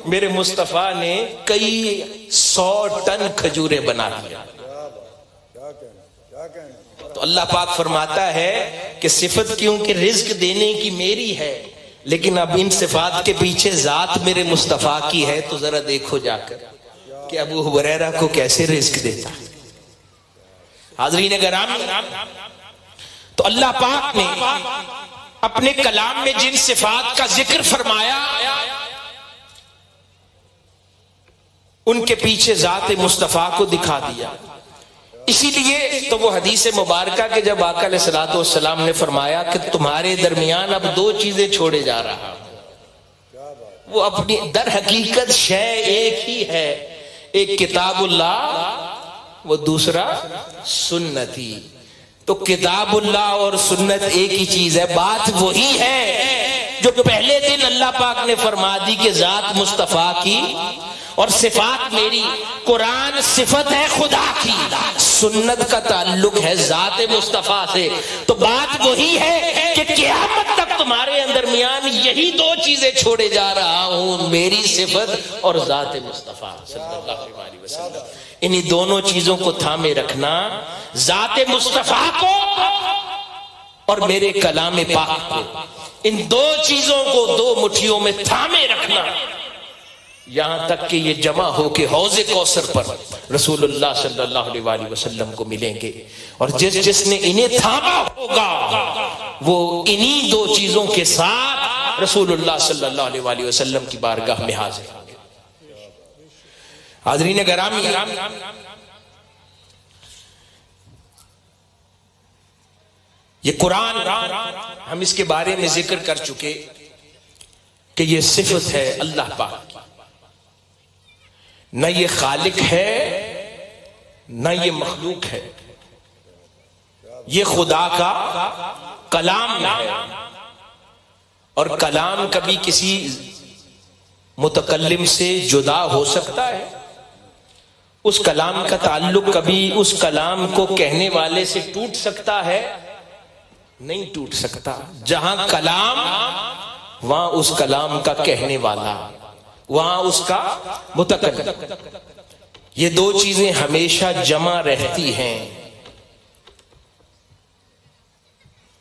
میرے مصطفیٰ نے کئی 100 ٹن کھجوریں بنا دیا. تو اللہ پاک فرماتا ہے کہ صفت کیونکہ رزق دینے کی میری ہے، لیکن اب ان صفات کے پیچھے ذات میرے مصطفیٰ کی ہے، تو ذرا دیکھو جا کر کہ ابو ہریرہ کو کیسے رزق دیتا. حاضرین گرامی، تو اللہ پاک نے اپنے کلام میں جن صفات کا ذکر فرمایا، ان کے پیچھے ذات مصطفیٰ کو دکھا دیا. اسی لیے تو وہ حدیث مبارکہ کہ جب آقا علیہ الصلوۃ والسلام نے فرمایا کہ تمہارے درمیان اب 2 چیزیں چھوڑے جا رہا ہوں، وہ اپنی در حقیقت شے ایک ہی ہے، ایک کتاب اللہ، وہ دوسرا سنتی. تو کتاب اللہ اور سنت ایک ہی چیز ہے، بات وہی ہے جو پہلے دن اللہ پاک نے فرما دی کہ ذات مصطفیٰ کی اور صفات میری. قرآن صفت ہے خدا کی، سنت کا تعلق ہے ذات مصطفیٰ سے. تو بات وہی ہے کہ قیامت تک تمہارے درمیان یہی 2 چیزیں چھوڑے جا رہا ہوں، میری صفت اور ذات مصطفیٰ صلی اللہ علیہ وسلم. انہی دونوں چیزوں کو تھامے رکھنا، ذات مصطفیٰ کو اور میرے کلام پاک کو، ان 2 چیزوں کو 2 مٹھیوں میں تھامے رکھنا، یہاں تک کہ یہ جمع ہو کے حوض کوثر پر رسول اللہ صلی اللہ علیہ وسلم کو ملیں گے. اور جس نے انہیں تھاما ہوگا وہ انہی 2 چیزوں کے ساتھ رسول اللہ صلی اللہ علیہ وسلم کی بارگاہ میں حاضر ہوں گے. حاضرین گرامی، یہ قرآن ہم اس کے بارے میں ذکر کر چکے کہ یہ صفت ہے اللہ پاک کی. نہ یہ خالق ہے نہ یہ مخلوق ہے، یہ خدا کا کلام ہے، اور کلام کبھی کسی متکلم سے جدا ہو سکتا ہے؟ اس کلام کا تعلق کبھی اس کلام کو کہنے والے سے ٹوٹ سکتا ہے؟ نہیں ٹوٹ سکتا۔ جہاں کلام وہاں اس کلام کا کہنے والا، وہاں اس کا متکلم، یہ دو چیزیں ہمیشہ جمع رہتی ہیں۔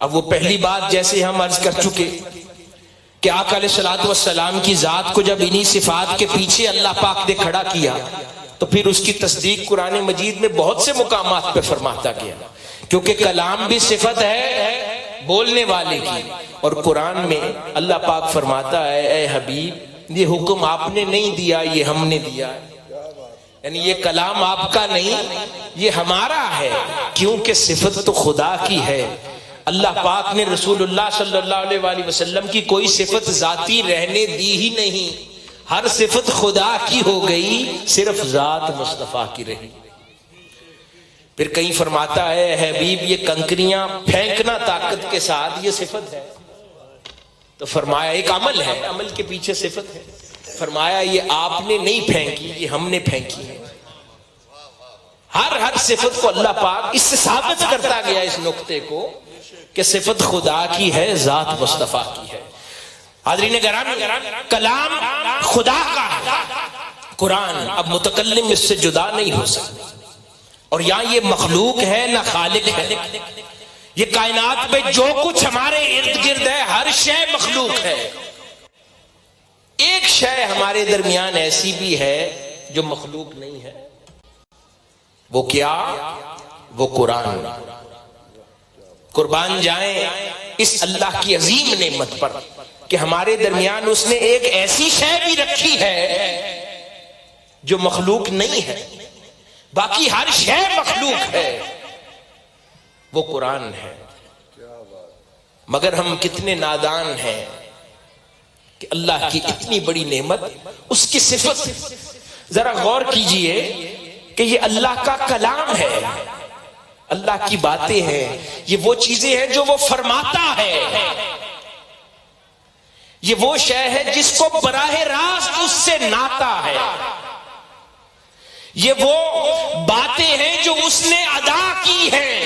اب وہ پہلی بات جیسے ہم عرض کر چکے کہ آقا علیہ الصلوۃ والسلام کی ذات کو جب انہی صفات کے پیچھے اللہ پاک نے کھڑا کیا تو پھر اس کی تصدیق قرآن مجید میں بہت سے مقامات پہ فرماتا گیا، کیونکہ کلام بھی صفت ہے بولنے والے کی، اور قرآن میں اللہ پاک فرماتا ہے اے حبیب یہ حکم آپ نے نہیں دیا، یہ ہم نے دیا ہے، یعنی یہ کلام آپ کا نہیں یہ ہمارا ہے، کیونکہ صفت تو خدا کی ہے۔ اللہ پاک نے رسول اللہ صلی اللہ علیہ وآلہ وسلم کی کوئی صفت ذاتی رہنے دی ہی نہیں، ہر صفت خدا کی ہو گئی، صرف ذات مصطفیٰ کی رہی۔ پھر کہیں فرماتا ہے حبیب یہ کنکریاں پھینکنا طاقت کے ساتھ یہ صفت ہے، تو فرمایا ایک عمل ہے، عمل کے پیچھے صفت ہے، فرمایا یہ آپ نے نہیں پھینکی یہ ہم نے پھینکی ہے۔ ہر صفت کو اللہ پاک اس سے ثابت کرتا گیا اس نقطے کو کہ صفت خدا کی ہے، ذات مصطفیٰ کی ہے۔ حاضرین گرامی، کلام خدا کا ہے، قرآن اب متکلم اس سے جدا نہیں ہو سکتا، اور یہاں یہ مخلوق ہے نہ خالق ہے۔ یہ کائنات میں جو کچھ ہمارے ارد گرد ہے ہر شے مخلوق ہے، ایک شے ہمارے درمیان ایسی بھی ہے جو مخلوق نہیں ہے، وہ کیا؟ وہ قرآن۔ قربان جائیں اس اللہ کی عظیم نعمت پر کہ ہمارے درمیان اس نے ایک ایسی شے بھی رکھی ہے جو مخلوق نہیں ہے، باقی ہر شے مخلوق ہے، وہ قرآن ہے۔ مگر ہم کتنے نادان ہیں کہ اللہ کی اتنی بڑی نعمت، اس کی صفت، ذرا غور کیجئے کہ یہ اللہ کا کلام ہے، اللہ کی باتیں ہیں، یہ وہ چیزیں ہیں جو وہ فرماتا ہے، یہ وہ شے ہے جس کو براہ راست اس سے ناتا ہے، یہ وہ باتیں ہیں جو اس نے ادا کی ہیں۔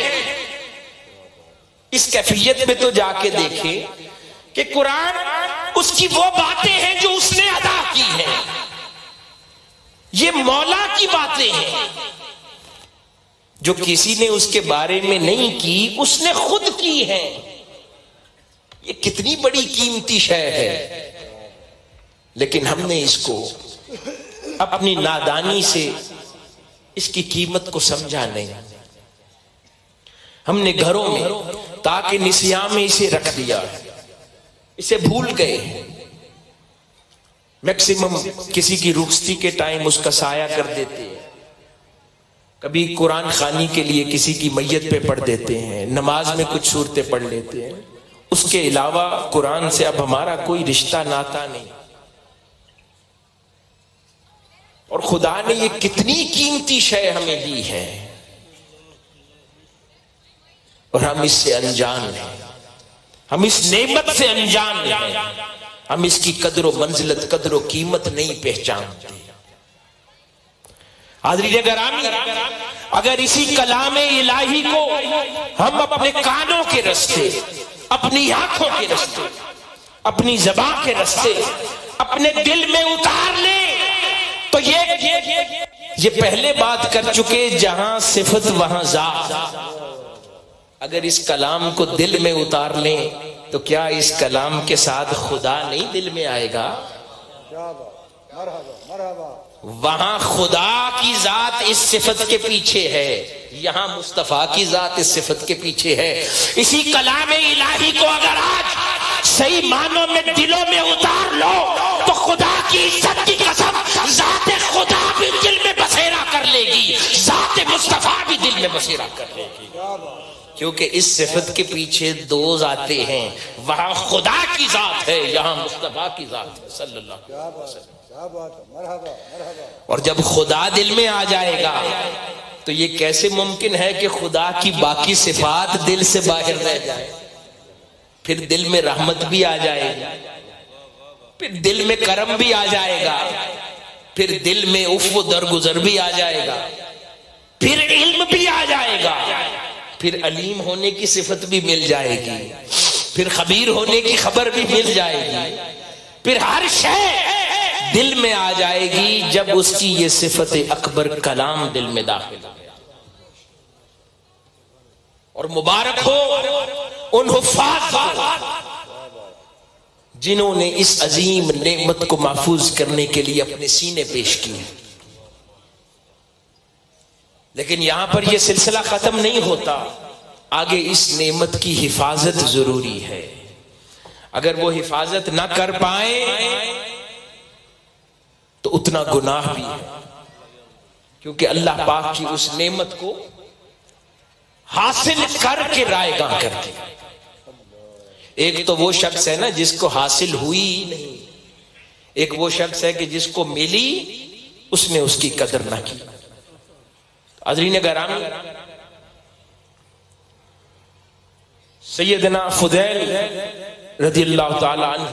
اس کیفیت میں تو جا کے دیکھیں کہ قرآن اس کی وہ باتیں ہیں جو اس نے ادا کی ہیں، یہ مولا کی باتیں ہیں جو کسی نے اس کے بارے میں نہیں کی، اس نے خود کی ہیں۔ یہ کتنی بڑی قیمتی شے ہے، لیکن ہم نے اس کو اپنی نادانی سے اس کی قیمت کو سمجھا نہیں، ہم نے گھروں میں تاکہ نسیان میں اسے رکھ دیا، اسے بھول گئے۔ میکسیمم کسی کی رخصتی کے ٹائم اس کا سایہ کر دیتے ہیں، کبھی قرآن خوانی کے لیے کسی کی میت پہ پڑھ دیتے ہیں، نماز میں کچھ صورتیں پڑھ لیتے ہیں، اس کے علاوہ قرآن سے اب ہمارا کوئی رشتہ ناتا نہیں۔ اور خدا نے یہ کتنی قیمتی شے ہمیں دی ہے اور ہم اس سے انجان ہیں، ہم اس نعمت سے انجان ہیں، ہم اس کی قدر و منزلت، قدر و قیمت نہیں پہچانتے۔ حاضرین گرامی، اگر اسی کلام الہی کو ہم اپنے کانوں کے رستے، اپنی آنکھوں کے رستے، اپنی زبان کے رستے اپنے دل میں اتار لیں تو یہ پہلے بات کر چکے، جہاں صفت وہاں ذات۔ اگر اس کلام کو دل میں اتار لیں تو کیا اس کلام کے ساتھ خدا نہیں دل میں آئے گا؟ وہاں خدا کی ذات اس صفت کے پیچھے ہے، یہاں مصطفیٰ کی ذات اس صفت کے پیچھے ہے۔ اسی کلام الہی کو اگر آج صحیح معنوں میں دلوں میں اتار لو تو خدا کی عزت کی قسم ذات خدا بھی دل میں بسیرا کر لے گی، ذات مصطفیٰ بھی دل میں بسیرا کر لے گی۔ کیونکہ اس صفت کے پیچھے دو ذاتیں ہیں، وہاں خدا کی ذات ہے، یہاں مصطفیٰ کی ذات ہے صلی اللہ علیہ وسلم۔ اور جب خدا دل میں آ جائے گا تو یہ کیسے ممکن ہے کہ خدا کی باقی صفات دل سے باہر رہ جائے؟ پھر دل میں رحمت بھی آ جائے گی، پھر دل میں کرم بھی آ جائے گا، پھر دل میں عفو درگزر بھی آ جائے گا، پھر علم بھی آ جائے گا، پھر علیم ہونے کی صفت بھی مل جائے گی، پھر خبیر ہونے کی خبر بھی مل جائے گی، پھر ہر شے دل میں آ جائے گی جب اس کی یہ صفت اکبر کلام دل میں داخل ہو گیا۔ اور مبارک ہو ان حفاظ کو جنہوں نے اس عظیم نعمت کو محفوظ کرنے کے لیے اپنے سینے پیش کیے۔ لیکن یہاں پر یہ سلسلہ ختم نہیں ہوتا، آگے اس نعمت کی حفاظت ضروری ہے۔ اگر وہ حفاظت نہ کر پائیں تو اتنا گناہ بھی ہے، کیونکہ اللہ پاک کی اس نعمت کو حاصل کر کے رائے گاہ کرتے ہیں۔ ایک تو وہ شخص ہے نا جس کو حاصل ہوئی ہی نہیں، ایک وہ شخص ہے کہ جس کو ملی اس نے اس کی قدر نہ کی۔ حضرین گرامی، سیدنا فضیل رضی اللہ تعالی عنہ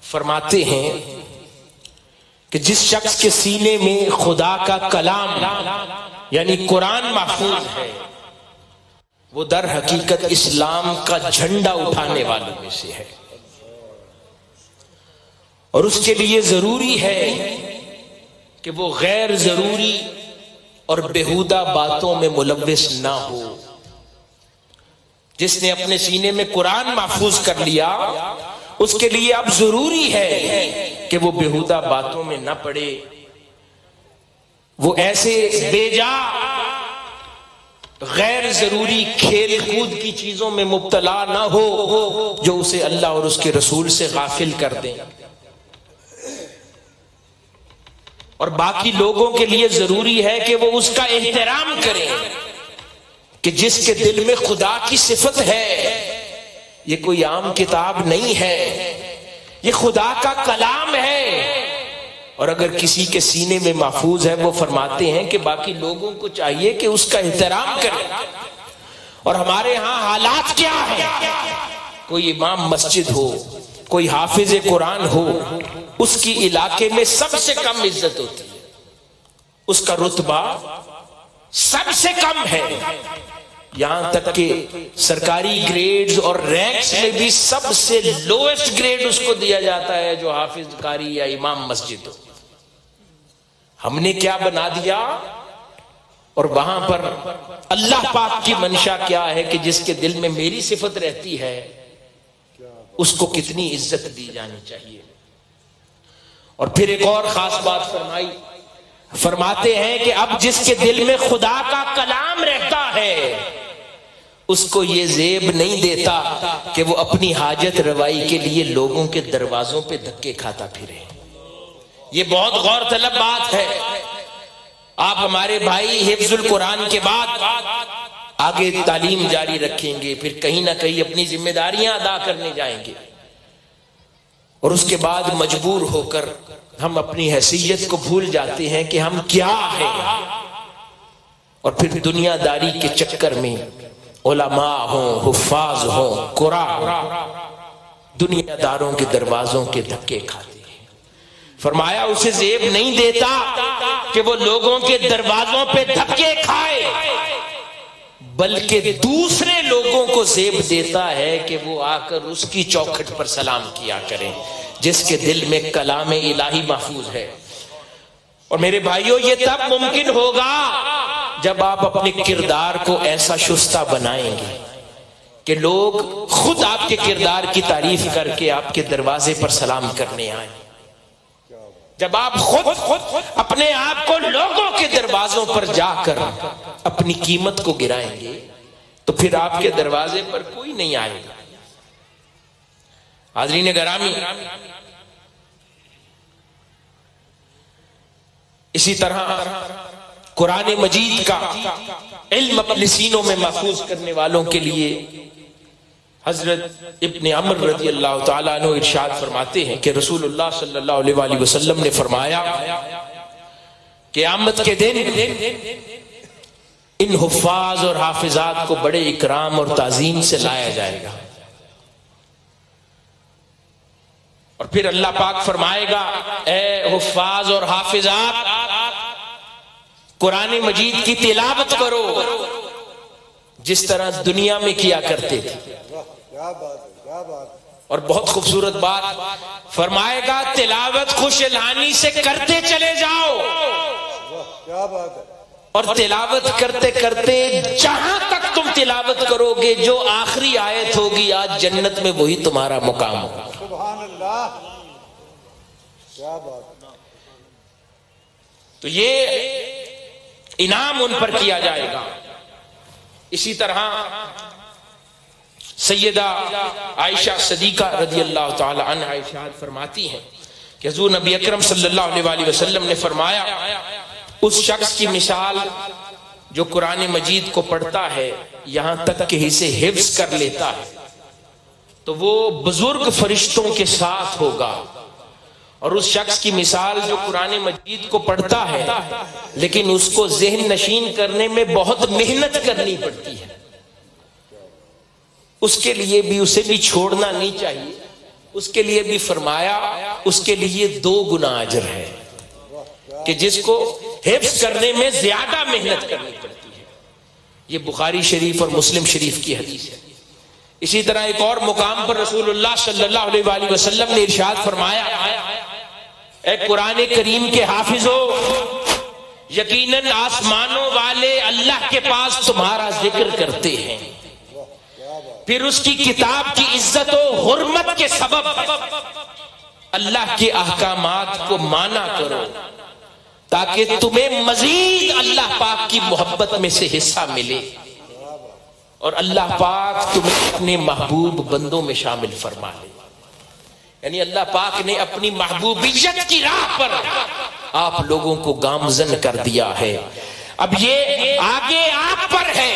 فرماتے ہیں کہ جس شخص کے سینے میں خدا کا کلام یعنی قرآن محفوظ ہے وہ در حقیقت اسلام کا جھنڈا اٹھانے والوں میں سے ہے، اور اس کے لیے ضروری ہے کہ وہ غیر ضروری اور بیہودہ باتوں میں ملوث نہ ہو۔ جس نے اپنے سینے میں قرآن محفوظ کر لیا اس کے لیے اب ضروری ہے کہ وہ بیہودہ باتوں میں نہ پڑے، وہ ایسے بے جا غیر ضروری کھیل کود کی چیزوں میں مبتلا نہ ہو جو اسے اللہ اور اس کے رسول سے غافل کر دیں۔ اور باقی لوگوں کے لیے ضروری ہے کہ وہ اس کا احترام کریں کہ جس کے دل میں خدا کی صفت ہے، یہ کوئی عام کتاب نہیں ہے، یہ خدا کا کلام ہے، اور اگر کسی کے سینے میں محفوظ ہے وہ فرماتے ہیں کہ باقی لوگوں کو چاہیے کہ اس کا احترام کریں۔ اور ہمارے ہاں حالات کیا ہیں؟ کوئی امام مسجد ہو، کوئی حافظ قرآن ہو، اس کی علاقے میں سب سے کم عزت ہوتی ہے، اس کا رتبہ سب سے کم ہے، یہاں تک کہ سرکاری گریڈز اور رینکس میں بھی سب سے لوئسٹ گریڈ اس کو دیا جاتا ہے جو حافظ قاری یا امام مسجد ہو۔ ہم نے کیا بنا دیا؟ اور وہاں پر اللہ پاک کی منشا کیا ہے کہ جس کے دل میں میری صفت رہتی ہے اس کو کتنی عزت دی جانی چاہیے۔ اور پھر ایک اور خاص بات فرماتے ہیں کہ اب جس کے دل میں خدا کا کلام رہتا ہے اس کو یہ زیب نہیں دیتا کہ وہ اپنی حاجت روائی کے لیے لوگوں کے دروازوں پہ دھکے کھاتا پھرے۔ یہ بہت غور طلب بات ہے۔ آپ ہمارے بھائی حفظ القرآن کے بعد آگے تعلیم جاری رکھیں گے، پھر کہیں نہ کہیں اپنی ذمہ داریاں ادا کرنے جائیں گے، اور اس کے بعد مجبور ہو کر ہم اپنی حیثیت کو بھول جاتے ہیں کہ ہم کیا ہیں، اور پھر دنیا داری کے چکر میں علماء ہوں، حفاظ ہوں، قرآن دنیا داروں کے دروازوں کے دھکے کھاتے ہیں۔ فرمایا اسے زیب نہیں دیتا کہ وہ لوگوں کے دروازوں پہ دھکے کھائے، بلکہ دوسرے لوگوں کو زیب دیتا ہے کہ وہ آ کر اس کی چوکھٹ پر سلام کیا کریں جس کے دل میں کلام الہی محفوظ ہے۔ اور میرے بھائیوں، یہ تب ممکن ہوگا جب آپ اپنے کردار کو ایسا شستہ بنائیں گے کہ لوگ خود آپ کے کردار کی تعریف کر کے آپ کے دروازے پر سلام کرنے آئیں۔ جب آپ خود اپنے آپ کو لوگوں کے دروازوں پر جا کر اپنی قیمت کو گرائیں گے تو پھر آپ کے دروازے پر کوئی نہیں آئے گا۔ حاضرین گرامی، اسی طرح قرآن مجید کا علم اپنے سینوں میں محفوظ کرنے والوں کے لیے حضرت ابن عمر رضی اللہ تعالیٰ عنہ ارشاد فرماتے ہیں کہ رسول اللہ صلی اللہ علیہ وآلہ وسلم نے فرمایا قیامت کے دن ان حفاظ اور حافظات کو بڑے اکرام اور تعظیم سے لایا جائے گا، اور پھر اللہ پاک فرمائے گا اے حفاظ اور حافظات قرآن مجید کی تلاوت کرو جس طرح دنیا میں کیا کرتے تھے۔ اور بہت خوبصورت بات فرمائے گا تلاوت خوش الحانی سے کرتے چلے جاؤ، اور تلاوت کرتے کرتے جہاں تک تم تلاوت کرو گے جو آخری آیت ہوگی آج جنت میں وہی تمہارا مقام ہوگا۔ سبحان اللہ، کیا بات۔ تو یہ انعام ان پر کیا جائے گا۔ اسی طرح سیدہ عائشہ صدیقہ رضی اللہ تعالی عنہا ارشاد فرماتی ہیں کہ حضور نبی اکرم صلی اللہ علیہ وآلہ وسلم نے فرمایا اس شخص کی مثال جو قرآن مجید کو پڑھتا ہے یہاں تک کہ اسے حفظ کر لیتا ہے تو وہ بزرگ فرشتوں کے ساتھ ہوگا، اور اس شخص کی مثال جو قرآن مجید کو پڑھتا ہے لیکن اس کو ذہن نشین کرنے میں بہت محنت کرنی پڑتی ہے، اس کے لیے بھی اسے بھی چھوڑنا نہیں چاہیے، اس کے لیے بھی فرمایا اس کے لیے 2 گنا اجر ہے کہ جس کو حفظ کرنے میں زیادہ محنت کرنی پڑتی ہے۔ یہ بخاری شریف اور مسلم شریف کی حدیث ہے۔ اسی طرح ایک اور مقام پر رسول اللہ صلی اللہ علیہ وآلہ وسلم نے ارشاد فرمایا اے قرآن کریم کے حافظو، یقیناً آسمانوں والے اللہ کے پاس تمہارا ذکر کرتے ہیں، پھر اس کی کتاب کی عزت و حرمت کے سبب اللہ کے احکامات کو مانا کرو تاکہ تمہیں مزید اللہ پاک کی محبت میں سے حصہ ملے اور اللہ پاک تمہیں اپنے محبوب بندوں میں شامل فرما لے۔ یعنی اللہ پاک نے اپنی محبوبیت کی راہ پر آپ لوگوں کو گامزن کر دیا ہے، اب یہ آگے آپ پر ہے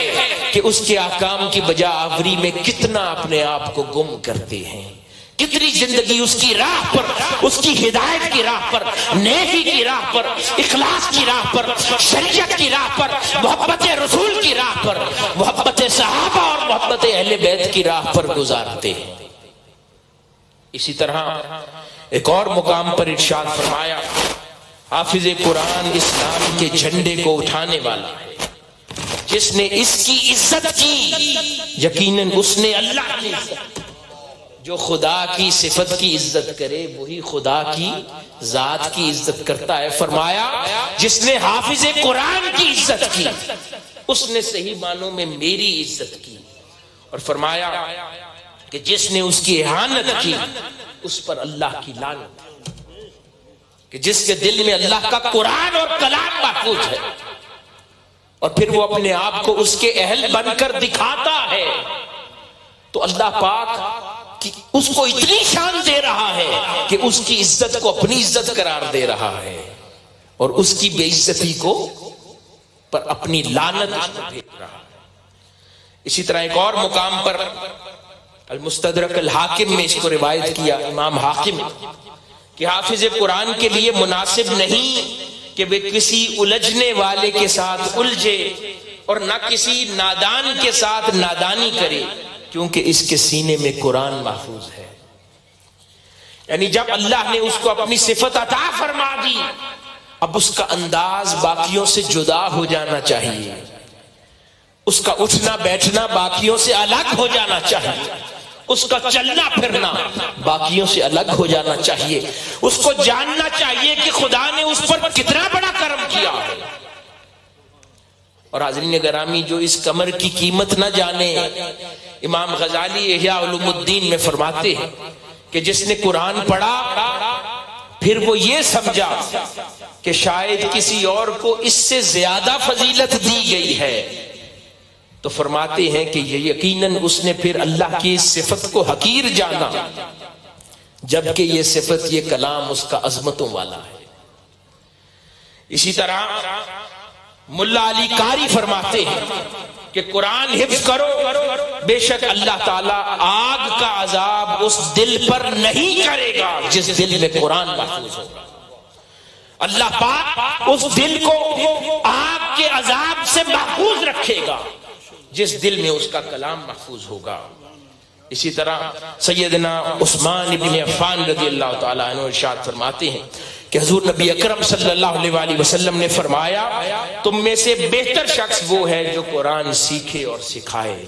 کہ اس کے احکام کی بجا آوری میں کتنا اپنے آپ کو گم کرتے ہیں، کتنی زندگی اس کی راہ پر، اس کی ہدایت کی راہ پر، نیکی کی راہ پر، اخلاص کی راہ پر، شریعت کی راہ پر، محبت رسول کی راہ پر، محبت صحابہ اور محبت اہل بیت کی راہ پر گزارتے ہیں۔ اسی طرح ایک اور مقام پر ارشاد فرمایا حافظ قرآن اسلام کے جھنڈے کو اٹھانے والا ہے، جس نے اس کی عزت کی یقیناً اس نے اللہ کی عزت، جو خدا کی صفت کی عزت کرے وہی خدا کی ذات کی عزت کرتا ہے۔ فرمایا جس نے حافظ قرآن کی عزت کی اس نے صحیح معنوں میں میری عزت کی، اور فرمایا کہ جس نے اس کی اہانت کی اس پر اللہ کی لعنت، کہ جس کے دل میں اللہ کا قرآن اور کلام محفوظ ہے اور پھر وہ اپنے آپ کو اس کے اہل بن کر دکھاتا ہے تو اللہ پاک اس کو اتنی شان دے رہا ہے کہ اس کی عزت کو اپنی عزت قرار دے رہا ہے اور اس کی بے عزتی کو پر اپنی لعنت بھیج رہا ہے۔ اسی طرح ایک اور مقام پر المستدرک الحاکم میں اس کو روایت کیا امام حاکم کہ حافظ قرآن کے لیے مناسب نہیں کہ وہ کسی الجھنے والے کے ساتھ الجھے اور نہ کسی نادان کے ساتھ نادانی کرے، کیونکہ اس کے سینے میں قرآن محفوظ ہے۔ یعنی جب اللہ نے اس کو اپنی صفت عطا فرما دی اب اس کا انداز باقیوں سے جدا ہو جانا چاہیے، اس کا اٹھنا بیٹھنا باقیوں سے الگ ہو جانا چاہیے، اس کا چلنا پھرنا باقیوں سے الگ ہو جانا چاہیے، اس کو جاننا چاہیے کہ خدا نے اس پر کتنا بڑا کرم کیا ہے۔ اور حاضرین گرامی، جو اس کمر کی قیمت نہ جانے، امام غزالی احیاء علوم الدین میں فرماتے ہیں کہ جس نے قرآن پڑھا پھر وہ یہ سمجھا کہ شاید کسی اور کو اس سے زیادہ فضیلت دی گئی ہے، تو فرماتے ہیں کہ یہ یقیناً اس نے پھر اللہ کی صفت کو حقیر جانا، جبکہ یہ صفت، یہ کلام اس کا عظمتوں والا ہے۔ اسی طرح ملا علی قاری فرماتے ہیں کہ قرآن حفظ کرو، بے شک اللہ تعالیٰ آگ کا عذاب اس دل پر نہیں کرے گا جس دل میں قرآن محفوظ ہوگا۔ اللہ پاک اس دل کو آگ کے عذاب سے محفوظ رکھے گا جس دل میں اس کا کلام محفوظ ہوگا۔ اسی طرح سیدنا عثمان ابن عفان رضی اللہ تعالیٰ عنہ ارشاد فرماتے ہیں کہ حضور نبی اکرم صلی اللہ علیہ وآلہ وسلم نے فرمایا تم میں سے بہتر شخص وہ ہے جو قرآن سیکھے اور سکھائے۔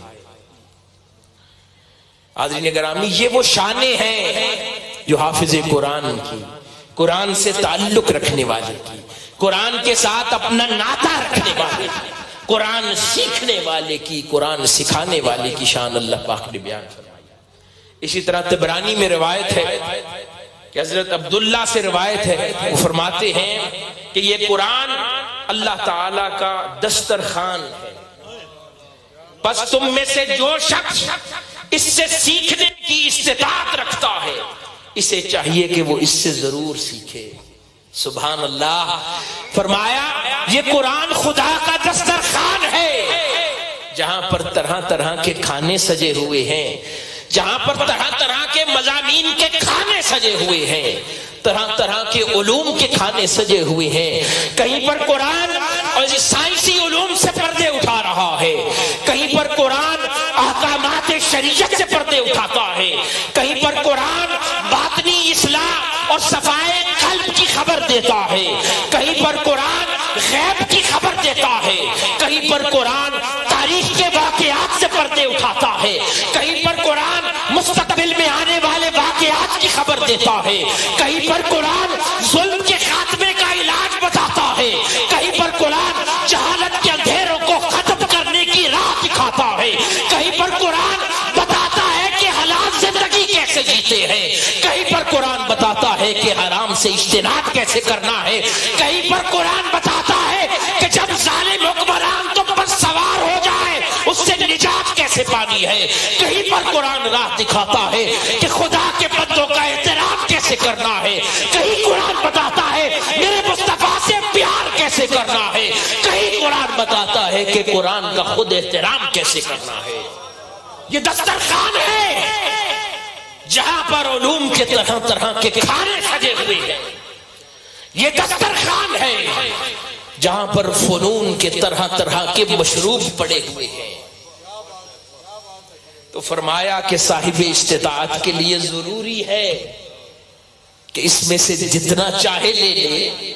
حاضرین گرامی، یہ وہ شانیں ہیں جو حافظ قرآن کی، قرآن سے تعلق رکھنے والے کی، قرآن کے ساتھ اپنا ناطہ رکھنے والے کی، قرآن سیکھنے والے کی، قرآن سکھانے والے کی شان اللہ پاک نے بیان فرمائی۔ اسی طرح طبرانی میں روایت ہے کہ حضرت عبداللہ سے روایت ہے، وہ فرماتے ہیں کہ یہ قرآن اللہ تعالیٰ کا دسترخوان ہے، بس تم میں سے جو شخص اس سے سیکھنے کی استطاعت رکھتا ہے اسے چاہیے کہ وہ اس سے ضرور سیکھے۔ سبحان اللہ۔ فرمایا یہ قرآن خدا کا دسترخوان ہے جہاں پر طرح طرح کے کھانے سجے ہوئے ہیں، جہاں پر طرح طرح کے مضامین کے کھانے سجے ہوئے ہیں، طرح طرح کے علوم کے کھانے سجے ہوئے ہیں۔ کہیں پر قرآن اور سائنسی علوم سے پردے اٹھا رہا ہے، کہیں پر قرآن احکامات شریعت سے پردے اٹھاتا ہے، کہیں پر قرآن باطنی اصلاح اور صفائے قلب کی خبر دیتا ہے، کہیں پر قرآن غیب کی خبر دیتا ہے، کہیں پر قرآن تاریخ کے واقعات سے پردے اٹھاتا ہے، کہیں پر قرآن مستقبل میں آنے والے واقعات کی خبر دیتا ہے، کہیں پر قرآن ظلم کے خاتمے کا علاج بتاتا ہے، کہیں پر قرآن جہالت کے اندھیروں کو ختم کرنے کی راہ دکھاتا ہے، کہیں پر قرآن بتاتا ہے کہ حلال زندگی کیسے جیتے ہیں، کہیں پر قرآن بتاتا ہے کہ حرام سے اجتناب کیسے کرنا ہے، کہیں پر قرآن بتاتا ہے کہ جب ظالم حکمران تم پر سوار ہو جائے اس سے نجات کیسے پانی ہے، کہیں پر قرآن راہ دکھاتا ہے کہ خدا کے بندوں کا احترام کیسے کرنا ہے، کہیں قرآن بتاتا ہے میرے مصطفیٰ سے پیار کیسے کرنا ہے، کہیں قرآن بتاتا ہے کہ قرآن کا خود احترام کیسے کرنا ہے۔ یہ دسترخوان ہے جہاں پر علوم کے طرح طرح کے کھانے سجے ہوئے ہیں، یہ دسترخوان ہے جہاں پر فنون کے طرح طرح کے مشروب پڑے ہوئے ہیں۔ تو فرمایا کہ صاحب استطاعت کے لیے ضروری ہے کہ اس میں سے جتنا چاہے لے لے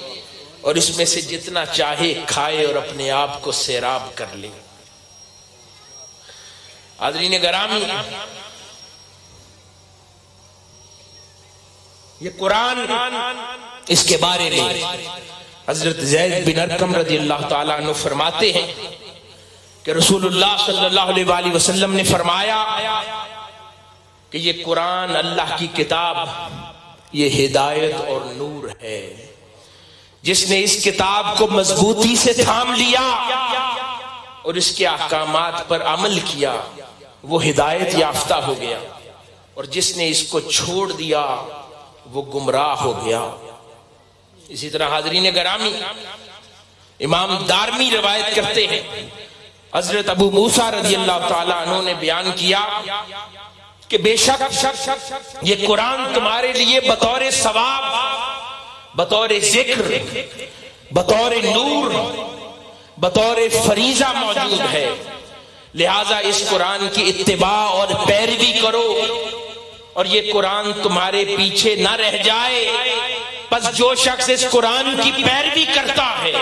اور اس میں سے جتنا چاہے کھائے اور اپنے آپ کو سیراب کر لے۔ حاضرین گرامی، یہ قرآن اس کے بارے میں حضرت زید بن ارقم رضی اللہ تعالیٰ عنہ فرماتے ہیں کہ رسول اللہ صلی اللہ علیہ وآلہ وسلم نے فرمایا کہ یہ قرآن اللہ کی کتاب، یہ ہدایت اور نور ہے، جس نے اس کتاب کو مضبوطی سے تھام لیا اور اس کے احکامات پر عمل کیا وہ ہدایت یافتہ ہو گیا، اور جس نے اس کو چھوڑ دیا وہ گمراہ ہو گیا۔ اسی طرح حاضرین گرامی، امام دارمی روایت کرتے ہیں، حضرت ابو موسیٰ رضی اللہ تعالیٰ عنہ نے بیان کیا کہ بے شک یہ قرآن تمہارے لیے بطور ثواب، بطور ذکر، بطور نور، بطور فریضہ موجود ہے، لہٰذا اس قرآن کی اتباع اور پیروی کرو اور یہ قرآن تمہارے پیچھے نہ رہ جائے۔ بس جو شخص اس قرآن کی پیروی کرتا ہے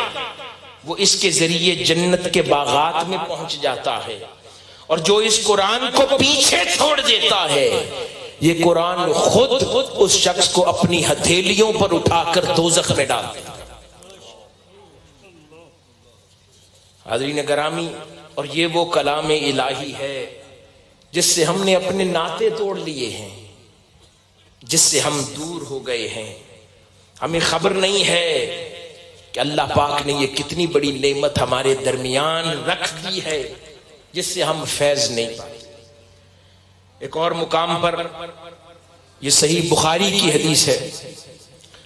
وہ اس کے ذریعے جنت کے باغات میں پہنچ جاتا ہے، اور جو اس قرآن کو پیچھے چھوڑ دیتا ہے یہ قرآن خود اس شخص کو اپنی ہتھیلیوں پر اٹھا کر دوزخ میں ڈال دیتا ہے۔ حاضرین گرامی، اور یہ وہ کلام الہی ہے جس سے ہم نے اپنے ناطے توڑ لیے ہیں، جس سے ہم دور ہو گئے ہیں۔ ہمیں خبر نہیں ہے کہ اللہ پاک نے یہ کتنی بڑی نعمت ہمارے درمیان رکھ دی ہے جس سے ہم فیض نہیں پائے۔ ایک اور مقام پر یہ صحیح بخاری کی حدیث ہے،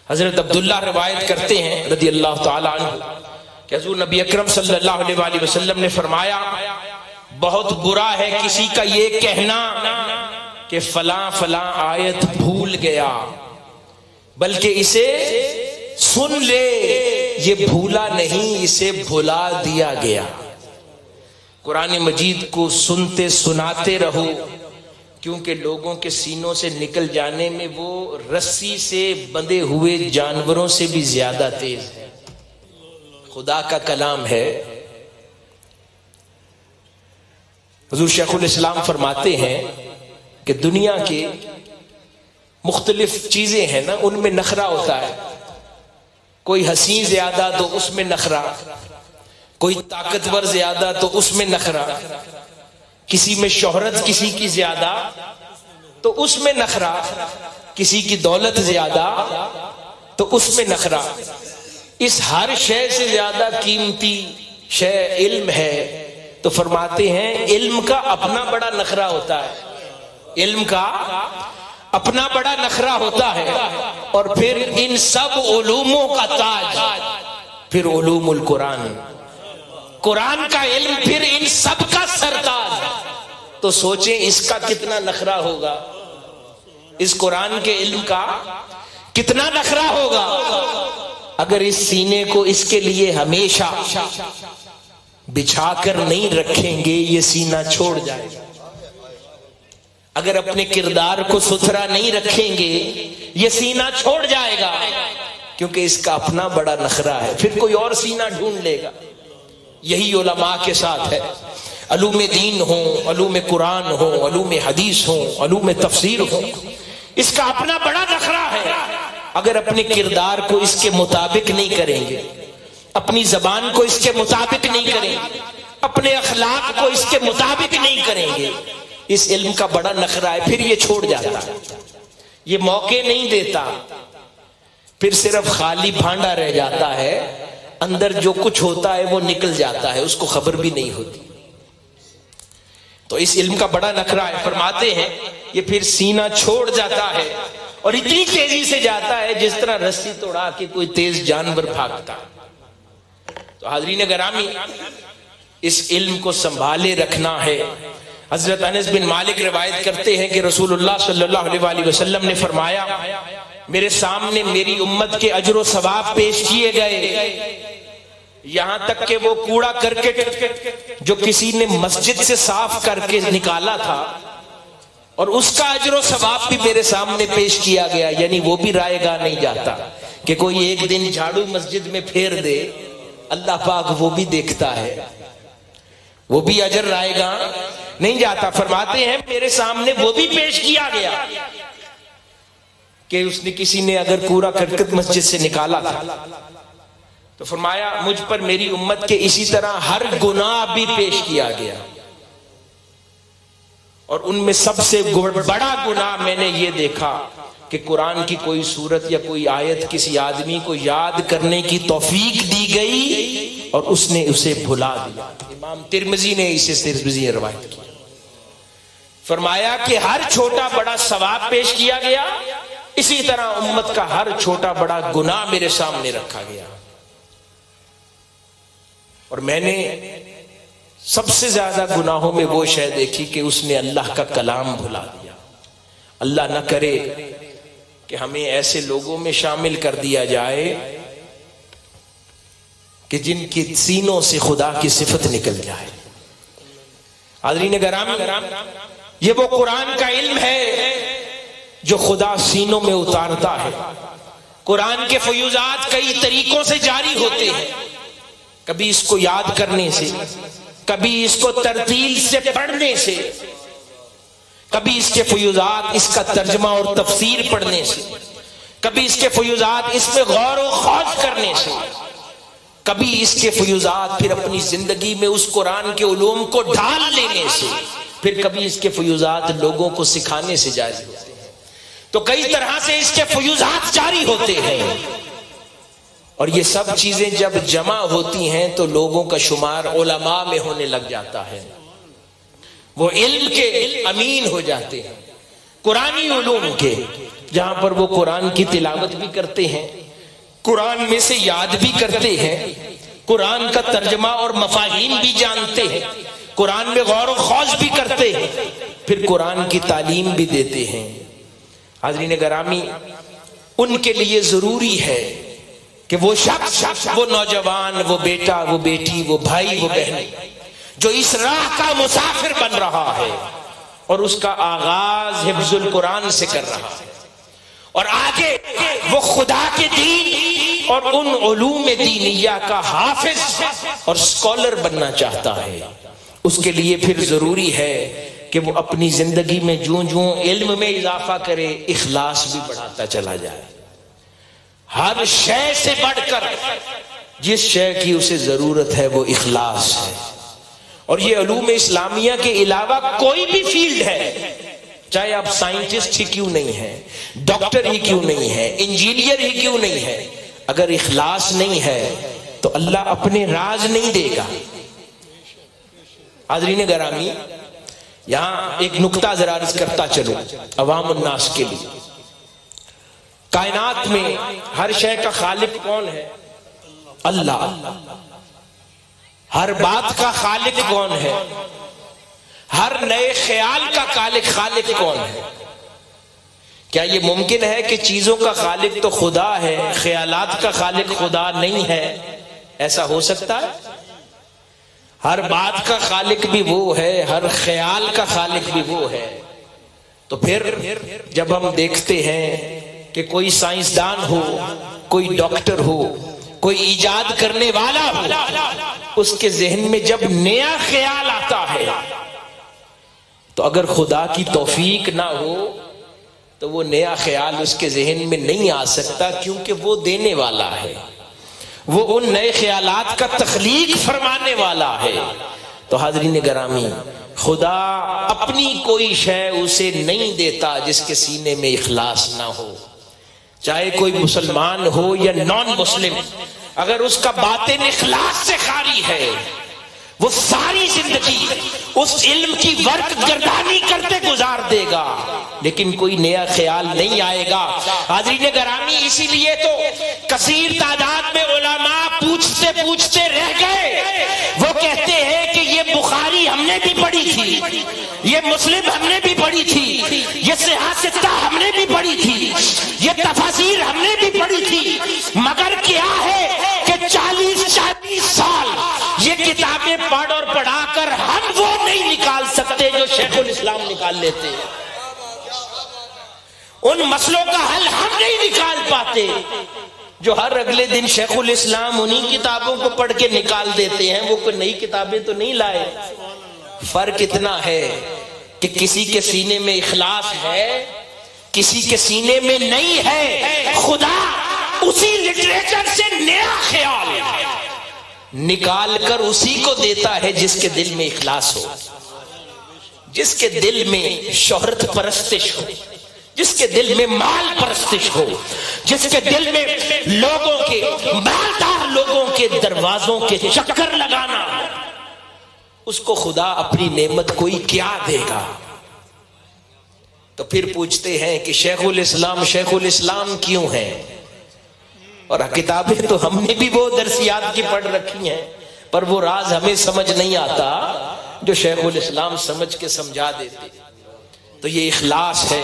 حضرت عبداللہ روایت کرتے ہیں رضی اللہ تعالیٰ عنہ کہ حضور نبی اکرم صلی اللہ علیہ وآلہ وسلم نے فرمایا بہت برا ہے کسی کا یہ کہنا کہ فلاں فلاں آیت بھول گیا، بلکہ اسے سن لے، یہ بھولا نہیں، اسے بھلا دیا گیا۔ قرآن مجید کو سنتے سناتے رہو، کیونکہ لوگوں کے سینوں سے نکل جانے میں وہ رسی سے بندھے ہوئے جانوروں سے بھی زیادہ تیز ہے۔ خدا کا کلام ہے۔ حضور شیخ الاسلام فرماتے ہیں کہ دنیا کے مختلف چیزیں ہیں نا، ان میں نخرہ ہوتا ہے۔ کوئی حسین زیادہ تو اس میں نخرہ، کوئی طاقتور زیادہ تو اس میں نخرہ، کسی میں شہرت کسی کی زیادہ تو اس میں نخرہ، کسی کی دولت زیادہ تو اس میں نخرہ۔ اس ہر شے سے زیادہ قیمتی شے علم ہے، تو فرماتے ہیں علم کا اپنا بڑا نخرہ ہوتا ہے، علم کا اپنا بڑا نخرہ ہوتا ہے، اور پھر ان سب علوموں کا تاج پھر علوم القرآن، قرآن کا علم پھر ان سب کا سرتاج۔ تو سوچیں اس کا کتنا نخرہ ہوگا، اس قرآن کے علم کا کتنا نخرہ ہوگا۔ اگر اس سینے کو اس کے لیے ہمیشہ بچھا کر نہیں رکھیں گے یہ سینہ چھوڑ جائے گا، اگر اپنے کردار کو ستھرا نہیں رکھیں گے یہ سینہ چھوڑ جائے گا، کیونکہ اس کا اپنا بڑا نخرہ ہے، پھر کوئی اور سینہ ڈھونڈ لے گا۔ یہی علماء کے ساتھ ہے، علوم دین ہوں، علوم قرآن ہوں، علوم حدیث ہوں، علوم تفسیر ہوں، اس کا اپنا بڑا نخرہ ہے۔ اگر اپنے کردار کو اس کے مطابق نہیں کریں گے، اپنی زبان کو اس کے مطابق نہیں کریں گے، اپنے اخلاق کو اس کے مطابق نہیں کریں گے، اس علم کا بڑا نخرہ ہے، پھر یہ چھوڑ جاتا ہے، یہ موقع نہیں دیتا، پھر صرف خالی بھانڈا رہ جاتا ہے، اندر جو کچھ ہوتا ہے وہ نکل جاتا ہے، اس کو خبر بھی نہیں ہوتی۔ تو اس علم کا بڑا نخرہ ہے۔ فرماتے ہیں یہ پھر سینہ چھوڑ جاتا ہے، اور اتنی تیزی سے جاتا ہے جس طرح رسی توڑا کے کوئی تیز جانور بھاگتا ہے۔ تو حاضرین گرامی، اس علم کو سنبھالے رکھنا ہے۔ حضرت انس بن مالک روایت کرتے ہیں کہ رسول اللہ صلی اللہ علیہ وآلہ وسلم نے فرمایا میرے سامنے میری امت کے اجر و ثواب پیش کیے گئے، یہاں تک کہ وہ کوڑا کرکٹ جو کسی نے مسجد سے صاف کر کے نکالا تھا اور اس کا اجر و ثواب بھی میرے سامنے پیش کیا گیا، یعنی وہ بھی رائے گاہ نہیں جاتا کہ کوئی ایک دن جھاڑو مسجد میں پھیر دے، اللہ پاک وہ بھی دیکھتا ہے، وہ بھی اجر رائے گاہ نہیں جاتا۔ فرماتے ہیں میرے سامنے وہ بھی پیش کیا گیا کہ اس نے کسی نے اگر کوڑا کرکٹ مسجد سے نکالا تھا، تو فرمایا مجھ پر میری امت کے اسی طرح ہر گناہ بھی پیش کیا گیا، اور ان میں سب سے بڑا گناہ میں نے یہ دیکھا کہ قرآن کی کوئی سورت یا کوئی آیت کسی آدمی کو یاد کرنے کی توفیق دی گئی اور اس نے اسے بھلا دیا۔ امام ترمذی نے اسے ترمذی روایت کی۔ فرمایا کہ ہر چھوٹا بڑا ثواب پیش کیا گیا، اسی طرح امت کا ہر چھوٹا بڑا گناہ میرے سامنے رکھا گیا، اور میں نے سب سے زیادہ گناہوں میں وہ شے دیکھی کہ اس نے اللہ کا کلام بھلا دیا۔ اللہ نہ کرے کہ ہمیں ایسے لوگوں میں شامل کر دیا جائے کہ جن کی سینوں سے خدا کی صفت نکل جائے۔ حاضرین گرامی، یہ وہ قرآن کا علم ہے جو خدا سینوں میں اتارتا ہے۔ قرآن کے فیوزات کئی طریقوں سے جاری ہوتے ہیں، کبھی اس کو یاد کرنے سے، کبھی اس کو ترتیل سے پڑھنے سے، کبھی اس کے فیوزات اس کا ترجمہ اور تفسیر پڑھنے سے، کبھی اس کے فیوزات اس میں غور و خوض کرنے سے، کبھی اس کے فیوزات پھر اپنی زندگی میں اس قرآن کے علوم کو ڈھال لینے سے، پھر کبھی اس کے فیوزات لوگوں کو سکھانے سے جاری ہوتے ہیں۔ تو کئی طرح سے اس کے فیوزات جاری ہوتے ہیں، اور یہ سب چیزیں جب جمع ہوتی ہیں تو لوگوں کا شمار علماء میں ہونے لگ جاتا ہے، وہ علم کے امین ہو جاتے ہیں، قرآنی علوم کے، جہاں پر وہ قرآن کی تلاوت بھی کرتے ہیں، قرآن میں سے یاد بھی کرتے ہیں، قرآن کا ترجمہ اور مفاہیم بھی جانتے ہیں، قرآن میں غور و خوض بھی کرتے ہیں، پھر قرآن کی تعلیم بھی دیتے ہیں۔ حاضرین گرامی، ان کے لیے ضروری ہے کہ وہ شخص، وہ نوجوان، وہ بیٹا، وہ بیٹی، وہ بھائی، وہ بہن جو اس راہ کا مسافر بن رہا ہے اور اس کا آغاز حفظ القرآن سے کر رہا ہے اور آگے وہ خدا کے دین اور ان علوم دینیہ کا حافظ اور اسکالر بننا چاہتا ہے، اس کے لیے پھر ضروری ہے کہ وہ اپنی زندگی میں جوں جوں علم میں اضافہ کرے، اخلاص بھی بڑھاتا چلا جائے۔ ہر شے سے بڑھ کر جس شے کی اسے ضرورت ہے وہ اخلاص ہے۔ اور یہ علوم اسلامیہ کے علاوہ کوئی بھی فیلڈ ہے، چاہے آپ سائنٹسٹ ہی کیوں نہیں ہے، ڈاکٹر ہی کیوں نہیں ہے، انجینئر ہی کیوں نہیں ہے، اگر اخلاص نہیں ہے تو اللہ اپنے راز نہیں دے گا۔ حاضرین گرامی، یہاں ایک نکتہ ذرا عرض کرتا چلو عوام الناس کے لیے۔ کائنات میں ہر شے کا خالق کون ہے؟ اللہ۔ ہر بات کا خالق کون ہے؟ ہر نئے خیال کا خالق کون ہے؟ کیا یہ ممکن ہے کہ چیزوں کا خالق تو خدا ہے، خیالات کا خالق خدا نہیں ہے؟ ایسا ہو سکتا ہے؟ ہر بات کا خالق بھی وہ ہے، ہر خیال کا خالق بھی وہ ہے۔ تو پھر جب ہم دیکھتے ہیں کہ کوئی سائنسدان ہو، کوئی ڈاکٹر ہو، کوئی ایجاد کرنے والا ہو، اس کے ذہن میں جب نیا خیال آتا ہے تو اگر خدا کی توفیق نہ ہو تو وہ نیا خیال اس کے ذہن میں نہیں آ سکتا، کیونکہ وہ دینے والا ہے، وہ ان نئے خیالات کا تخلیق فرمانے والا ہے۔ تو حاضرین گرامی، خدا اپنی کوئی شے اسے نہیں دیتا جس کے سینے میں اخلاص نہ ہو، چاہے کوئی مسلمان ہو یا نان مسلم، اگر اس کا باطن اخلاص سے خالی ہے وہ ساری زندگی اس علم کی ورق گردانی کرتے گزار دے گا، لیکن کوئی نیا خیال نہیں آئے گا۔ حاضرین گرامی، اسی لیے تو کثیر تعداد میں علماء پوچھتے پوچھتے رہ گئے۔ وہ کہتے ہیں کہ یہ بخاری ہم نے بھی پڑھی تھی، یہ مسلم ہم نے بھی پڑھی تھی، یہ صحاح ستہ ہم نے بھی پڑھی تھی، یہ تفاسیر ہم نے بھی پڑھی تھی، مگر کیا ہے کہ 40 سال یہ کتابیں پڑھ اور پڑھا کر ہم وہ نہیں نکال سکتے جو شیخ الاسلام نکال لیتے ہیں، ان مسئلوں کا حل ہم نہیں نکال پاتے جو ہر اگلے دن شیخ الاسلام انہی کتابوں کو پڑھ کے نکال دیتے ہیں۔ وہ کوئی نئی کتابیں تو نہیں لائے۔ فرق اتنا ہے کہ کسی کے سینے میں اخلاص ہے، کسی کے سینے میں نہیں ہے۔ خدا اسی لٹریچر سے نیا خیال نکال کر اسی کو دیتا ہے جس کے دل میں اخلاص ہو، جس کے دل میں شہرت پرستش ہو، جس کے دل میں مال پرستش ہو، جس کے دل میں لوگوں کے، مالدار لوگوں کے دروازوں کے چکر لگانا، اس کو خدا اپنی نعمت کوئی کیا دے گا؟ تو پھر پوچھتے ہیں کہ شیخ الاسلام کیوں ہے؟ اور کتابیں تو ہم نے بھی وہ درسیات کی پڑھ رکھی ہیں، پر وہ راز ہمیں سمجھ نہیں آتا جو شیخ الاسلام سمجھ کے سمجھا دیتے۔ تو یہ اخلاص ہے۔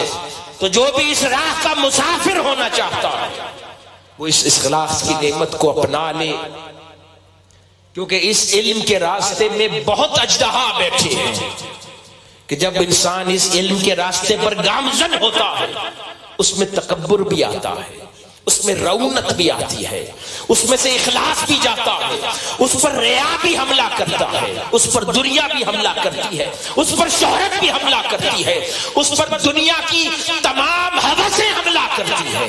تو جو بھی اس راہ کا مسافر ہونا چاہتا ہے وہ اس اخلاص کی نعمت کو اپنا لے، کیونکہ اس علم کے راستے میں بہت اژدہا بیٹھے ہیں کہ جب انسان اس علم کے راستے پر گامزن ہوتا ہے اس میں تکبر بھی آتا ہے، اس میں رونت بھی آتی ہے، اس میں سے اخلاص بھی جاتا ہے، اس پر ریا بھی حملہ کرتا ہے، اس پر دنیا بھی حملہ کرتی ہے، اس پر شہرت بھی حملہ کرتی ہے، اس پر دنیا کی تمام ہوسیں حملہ کرتی ہے۔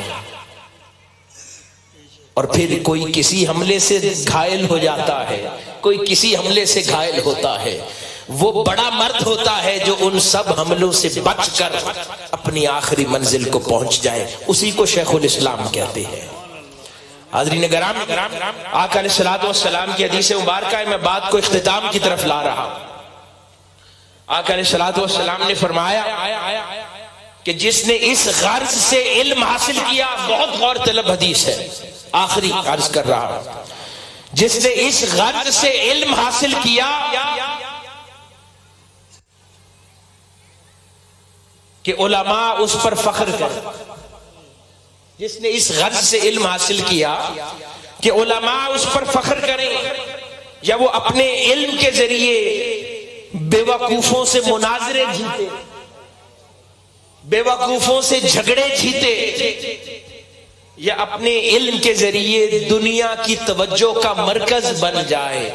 اور پھر کوئی کسی حملے سے گھائل ہو جاتا ہے، کوئی کسی حملے سے گھائل ہوتا ہے، وہ بڑا مرد ہوتا ہے جو ان سب حملوں سے بچ کر اپنی آخری منزل کو پہنچ جائے، اسی کو شیخ الاسلام کہتے ہیں۔ حاضرین گرامی، آقا علیہ الصلوۃ والسلام کی حدیث مبارکہ ہے، میں بات کو اختتام کی طرف لا رہا ہوں۔ آقا علیہ الصلوۃ والسلام نے فرمایا کہ جس نے اس غرض سے علم حاصل کیا، بہت غور طلب حدیث ہے، آخری عرض کر رہا ہوں جس نے اس غرض سے علم حاصل کیا کہ علماء اس پر فخر کریں، جس نے اس غرض سے علم حاصل کیا کہ علماء اس پر فخر کریں، یا وہ اپنے علم کے ذریعے بے وقوفوں سے مناظرے جیتے، بے وقوفوں سے جھگڑے جیتے، یا اپنے علم کے ذریعے دنیا کی توجہ کا مرکز بن جائے۔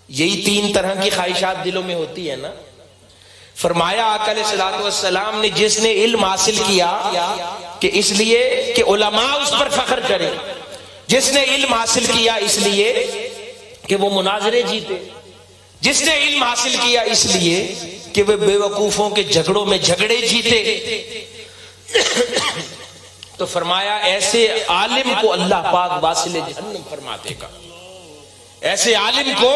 یہی تین طرح کی خواہشات دلوں میں ہوتی ہے نا۔ فرمایا آقا علیہ الصلوۃ والسلام نے جس نے علم حاصل کیا کہ اس لیے کہ علماء اس پر فخر کریں، جس نے علم حاصل کیا اس لیے کہ وہ مناظرے جیتے، جس نے علم حاصل کیا اس لیے کہ وہ بے وقوفوں کے جھگڑوں میں جھگڑے جیتے، تو فرمایا ایسے عالم کو اللہ پاک واصل جہنم فرما دے گا، ایسے عالم کو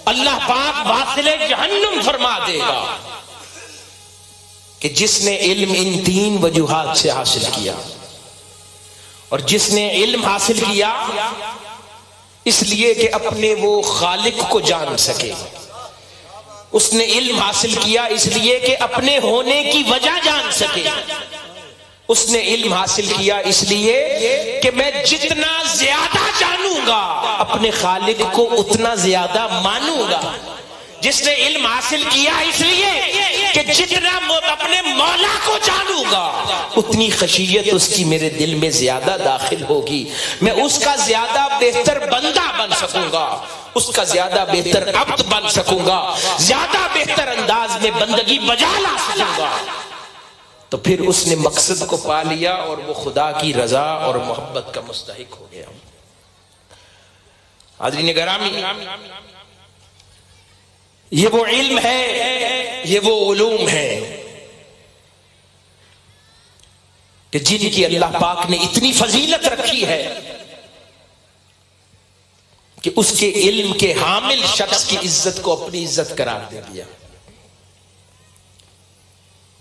اللہ پاک واصل جہنم فرما دے گا کہ جس نے علم ان تین وجوہات سے حاصل کیا، اور جس نے علم حاصل کیا اس لیے کہ اپنے وہ خالق کو جان سکے، اس نے علم حاصل کیا اس لیے کہ اپنے ہونے کی وجہ جان سکے، اس نے علم حاصل کیا اس لیے کہ میں جتنا زیادہ جانوں گا اپنے خالق کو اتنا زیادہ مانوں گا، جس نے علم حاصل کیا اس لیے کہ جتنا اپنے مولا کو جانوں گا اتنی خشیت اس کی میرے دل میں زیادہ داخل ہوگی، میں اس کا زیادہ بہتر بندہ بن سکوں گا، اس کا زیادہ بہتر عبد بن سکوں گا، زیادہ بہتر انداز میں بندگی بجا لا سکوں گا۔ تو پھر اس نے مقصد کو پا لیا اور وہ خدا کی رضا اور محبت کا مستحق ہو گیا۔ حاضرین گرامی، یہ وہ علم ہے، یہ وہ علوم ہے کہ جن کی اللہ پاک نے اتنی فضیلت رکھی ہے کہ اس کے علم کے حامل شخص کی عزت کو اپنی عزت قرار دے دیا،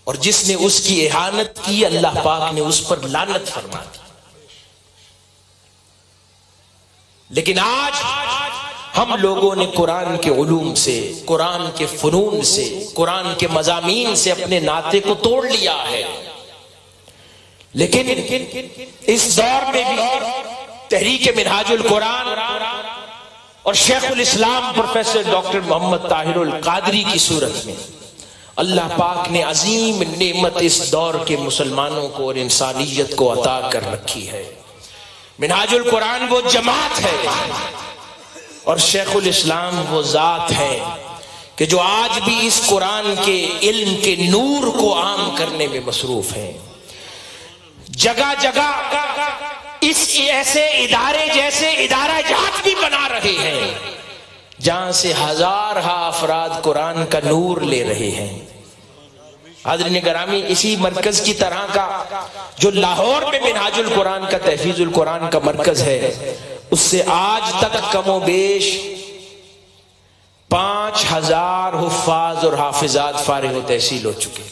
اور جس نے اس کی اہانت کی اللہ پاک نے اس پر لعنت فرما دی۔ لیکن آج ہم لوگوں نے قرآن کے علوم سے، قرآن کے فنون سے، قرآن کے مضامین سے اپنے ناطے کو توڑ لیا ہے، لیکن اس دور میں بھی تحریک منہاج القرآن اور شیخ الاسلام پروفیسر ڈاکٹر محمد طاہر القادری کی صورت میں اللہ پاک نے عظیم نعمت اس دور کے مسلمانوں کو اور انسانیت کو عطا کر رکھی ہے۔ منہاج القرآن وہ جماعت ہے اور شیخ الاسلام وہ ذات ہے کہ جو آج بھی اس قرآن کے علم کے نور کو عام کرنے میں مصروف ہیں۔ جگہ جگہ اس ایسے ادارے جیسے ادارہ جات بھی بنا رہے ہیں جہاں سے ہزارہ افراد قرآن کا نور لے رہے ہیں۔ حاضرین گرامی، اسی مرکز کی طرح کا جو لاہور میں منہاج القرآن کا تحفیظ القرآن کا مرکز ہے، اس سے آج تک کم و بیش 5000 حفاظ اور حافظات فارغ و تحصیل ہو چکے،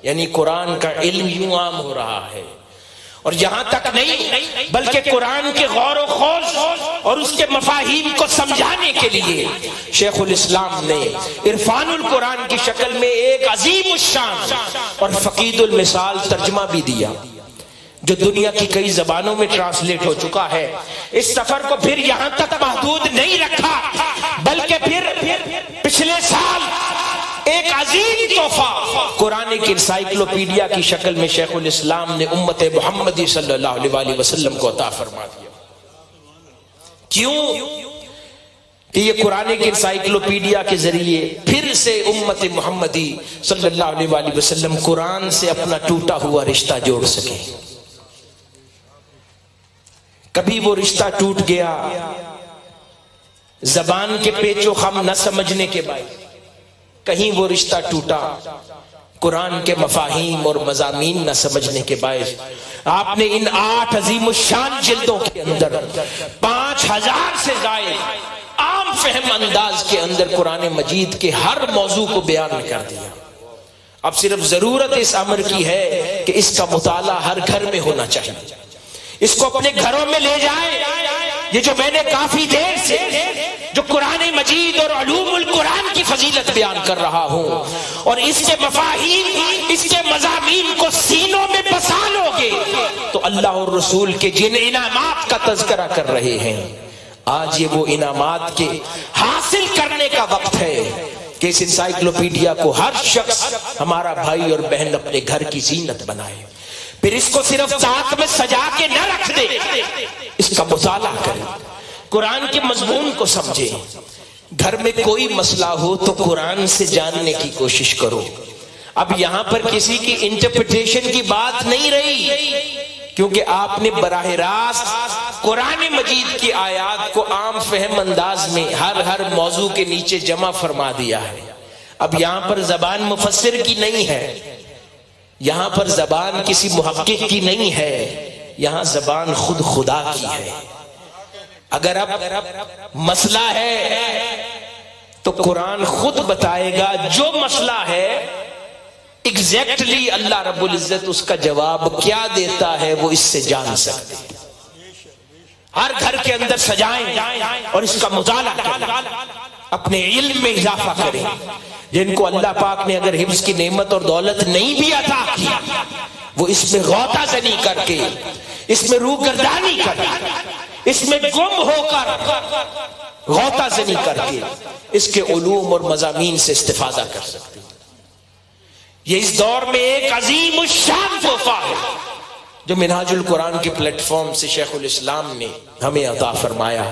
یعنی قرآن کا علم یوں عام ہو رہا ہے۔ اور یہاں تک نہیں بلکہ قرآن کے غور و خوض اور اس کے مفاہیم کو سمجھانے کے لیے شیخ الاسلام نے عرفان القرآن کی شکل میں ایک عظیم الشان اور فقید المثال ترجمہ بھی دیا، جو دنیا کی کئی زبانوں میں ٹرانسلیٹ ہو چکا ہے۔ اس سفر کو پھر یہاں تک محدود نہیں رکھا، بلکہ پھر پچھلے سال ایک عظیم تحفہ قرآن کی انسائکلوپیڈیا کی شکل میں شیخ الاسلام نے امت محمدی صلی اللہ علیہ وسلم کو عطا فرما دیا۔ کیوں کہ یہ قرآن کی انسائکلوپیڈیا کے ذریعے پھر سے امت محمدی صلی اللہ علیہ وسلم قرآن سے اپنا ٹوٹا ہوا رشتہ جوڑ سکے۔ کبھی وہ رشتہ ٹوٹ گیا زبان کے پیچ و خم نہ سمجھنے کے باعث، کہیں وہ رشتہ ٹوٹا قرآن کے مفاہیم اور مضامین نہ سمجھنے کے باعث۔ آپ نے ان 8 عظیم الشان جلدوں کے اندر 5000 سے زائد عام فہم انداز کے اندر قرآن مجید کے ہر موضوع کو بیان کر دیا۔ اب صرف ضرورت اس امر کی ہے کہ اس کا مطالعہ ہر گھر میں ہونا چاہیے، اس کو اپنے گھروں میں لے جائیں یہ جو میں نے کافی دیر سے جو قرآن مجید اور علوم القرآن کی فضیلت بیان کر رہا ہوں اور اس کے مفاہیم، اس کے مضامین کو سینوں میں بسا لو گے تو اللہ اور رسول کے جن انعامات کا تذکرہ کر رہے ہیں، آج یہ وہ انعامات کے حاصل کرنے کا وقت ہے کہ اس انسائیکلوپیڈیا کو ہر شخص، ہمارا بھائی اور بہن، اپنے گھر کی زینت بنائے، پھر اس کو صرف ذات میں سجا کے نہ رکھ دے، اس کا مطالعہ کرے، قرآن کے مضمون کو سمجھے۔ گھر میں کوئی مسئلہ ہو تو قرآن سے جاننے کی کوشش کرو۔ اب یہاں پر کسی کی انٹرپریٹیشن کی بات نہیں رہی، کیونکہ آپ نے براہ راست قرآن مجید کی آیات کو عام فہم انداز میں ہر موضوع کے نیچے جمع فرما دیا ہے۔ اب یہاں پر زبان مفسر کی نہیں ہے، یہاں پر زبان کسی محقق کی نہیں ہے، یہاں زبان خود خدا کی ہے۔ اگر اب مسئلہ ہے تو قرآن خود بتائے گا، جو مسئلہ ہے ایگزیکٹلی اللہ رب العزت اس کا جواب کیا دیتا ہے وہ اس سے جان سکتے ہیں۔ ہر گھر کے اندر سجائیں اور اس کا مطالعہ کریں، اپنے علم میں اضافہ کریں۔ جن کو اللہ پاک نے اگر حفظ کی نعمت اور دولت نہیں بھی عطا کی، وہ اس میں غوطہ زنی کر کے، اس میں روگردانی کر کے، اس میں گم ہو کر غوطہ زنی کر کے اس کے علوم اور مضامین سے استفادہ کر سکتے ہیں۔ یہ اس دور میں ایک عظیم الشان تحفہ ہے جو منہاج القرآن کے پلیٹ فارم سے شیخ الاسلام نے ہمیں عطا فرمایا۔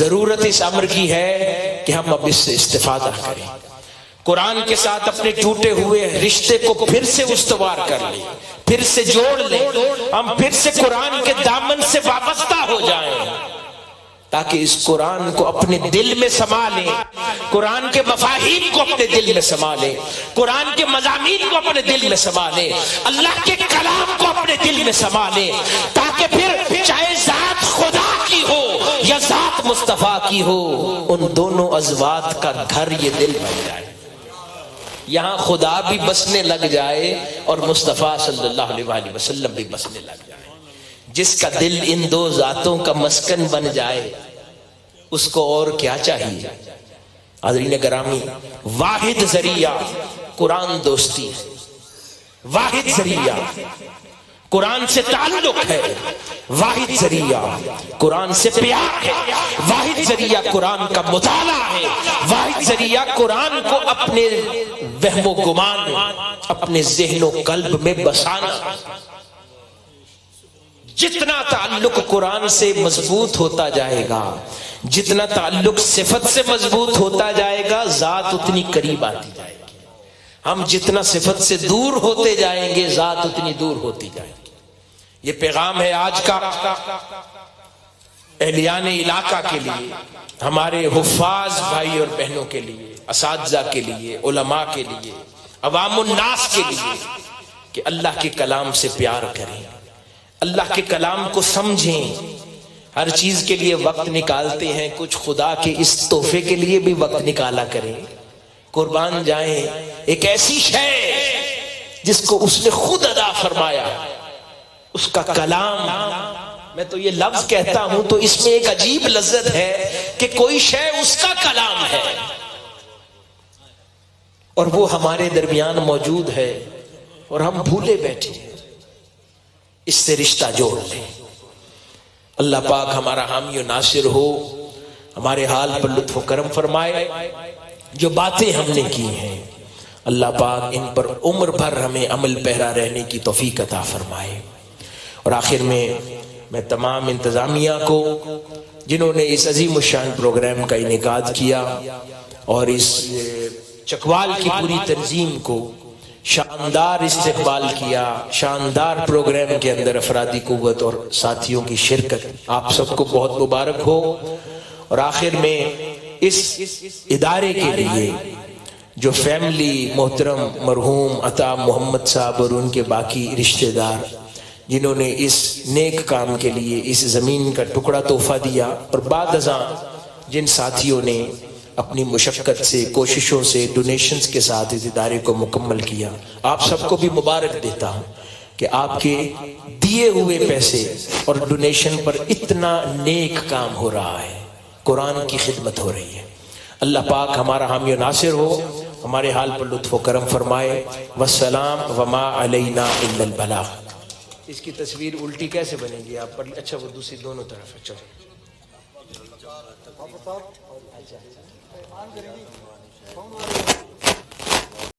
ضرورت اس امر کی ہے کہ ہم اب اس سے استفادہ کریں، قرآن کے ساتھ اپنے ٹوٹے ہوئے رشتے کو پھر سے استوار کر لیں، پھر سے جوڑ لیں، ہم پھر سے قرآن کے دامن سے وابستہ ہو جائیں تاکہ اس قرآن کو اپنے دل میں سما لیں، قرآن کے مفاہیم کو اپنے دل میں سما لیں، قرآن کے مضامین کو اپنے دل میں سما لیں، اللہ کے کلام کو اپنے دل میں سما لیں، تاکہ پھر چاہے ذات خدا کی ہو یا ذات مصطفیٰ کی ہو، ان دونوں ازواج کا گھر یہ دل بن جائے، یہاں خدا بھی بسنے لگ جائے اور مصطفیٰ صلی اللہ علیہ وآلہ وسلم بھی بسنے لگ جائے۔ جس کا دل ان دو ذاتوں کا مسکن بن جائے اس کو اور کیا چاہیے؟ حضرین گرامی، واحد ذریعہ قرآن دوستی ہے، واحد ذریعہ قرآن سے تعلق ہے، واحد ذریعہ قرآن سے پیار ہے، واحد ذریعہ قرآن کا مطالعہ ہے، واحد ذریعہ قرآن کو اپنے وہم و گمان، اپنے ذہن و قلب میں بسانا۔ جتنا تعلق قرآن سے مضبوط ہوتا جائے گا، جتنا تعلق صفت سے مضبوط ہوتا جائے گا، ذات اتنی قریب آتی جائے گی۔ ہم جتنا صفت سے دور ہوتے جائیں گے، ذات اتنی دور ہوتی جائے گی۔ یہ پیغام ہے آج کا اہلیان علاقہ کے لیے، ہمارے حفاظ بھائی اور بہنوں کے لیے، اساتذہ کے لیے، علماء کے لیے، عوام الناس کے لیے، کہ اللہ کے کلام سے پیار کریں، اللہ کے کلام کو سمجھیں۔ ہر چیز کے لیے وقت نکالتے ہیں، کچھ خدا کے اس تحفے کے لیے بھی وقت نکالا کریں، قربان جائیں۔ ایک ایسی شے جس کو اس نے خود ادا فرمایا، اس کا کلام، میں تو یہ لفظ کہتا ہوں تو اس میں ایک عجیب لذت ہے کہ کوئی شے اس کا کلام ہے اور وہ ہمارے درمیان موجود ہے اور ہم بھولے بیٹھے ہیں۔ اس سے رشتہ جوڑ لیں۔ اللہ پاک ہمارا حامی و ناصر ہو، ہمارے حال پر لطف و کرم فرمائے۔ جو باتیں ہم نے کی ہیں اللہ پاک ان پر عمر بھر ہمیں عمل پیرا رہنے کی توفیق عطا فرمائے۔ اور آخر میں تمام انتظامیہ کو جنہوں نے اس عظیم الشان پروگرام کا انعقاد کیا اور اس چکوال کی پوری تنظیم کو شاندار استقبال کیا، شاندار پروگرام کے اندر افرادی قوت اور ساتھیوں کی شرکت، آپ سب کو بہت مبارک ہو۔ اور آخر میں اس ادارے کے لیے جو فیملی محترم مرحوم عطا محمد صاحب اور ان کے باقی رشتہ دار جنہوں نے اس نیک کام کے لیے اس زمین کا ٹکڑا تحفہ دیا، اور بعد ازاں جن ساتھیوں نے اپنی مشقت سے، کوششوں سے، ڈونیشنز کے ساتھ اس ادارے کو مکمل کیا، آپ سب کو بھی مبارک دیتا ہوں کہ آپ کے دیے ہوئے پیسے اور ڈونیشن پر اتنا نیک کام ہو رہا ہے، قرآن کی خدمت ہو رہی ہے۔ اللہ پاک ہمارا حامی و ناصر ہو، ہمارے حال پر لطف و کرم فرمائے۔ والسلام وما علینا الا البلاغ۔ اس کی تصویر الٹی کیسے بنے گی آپ پر؟ اچھا وہ دوسری دونوں طرف ہے، چلو۔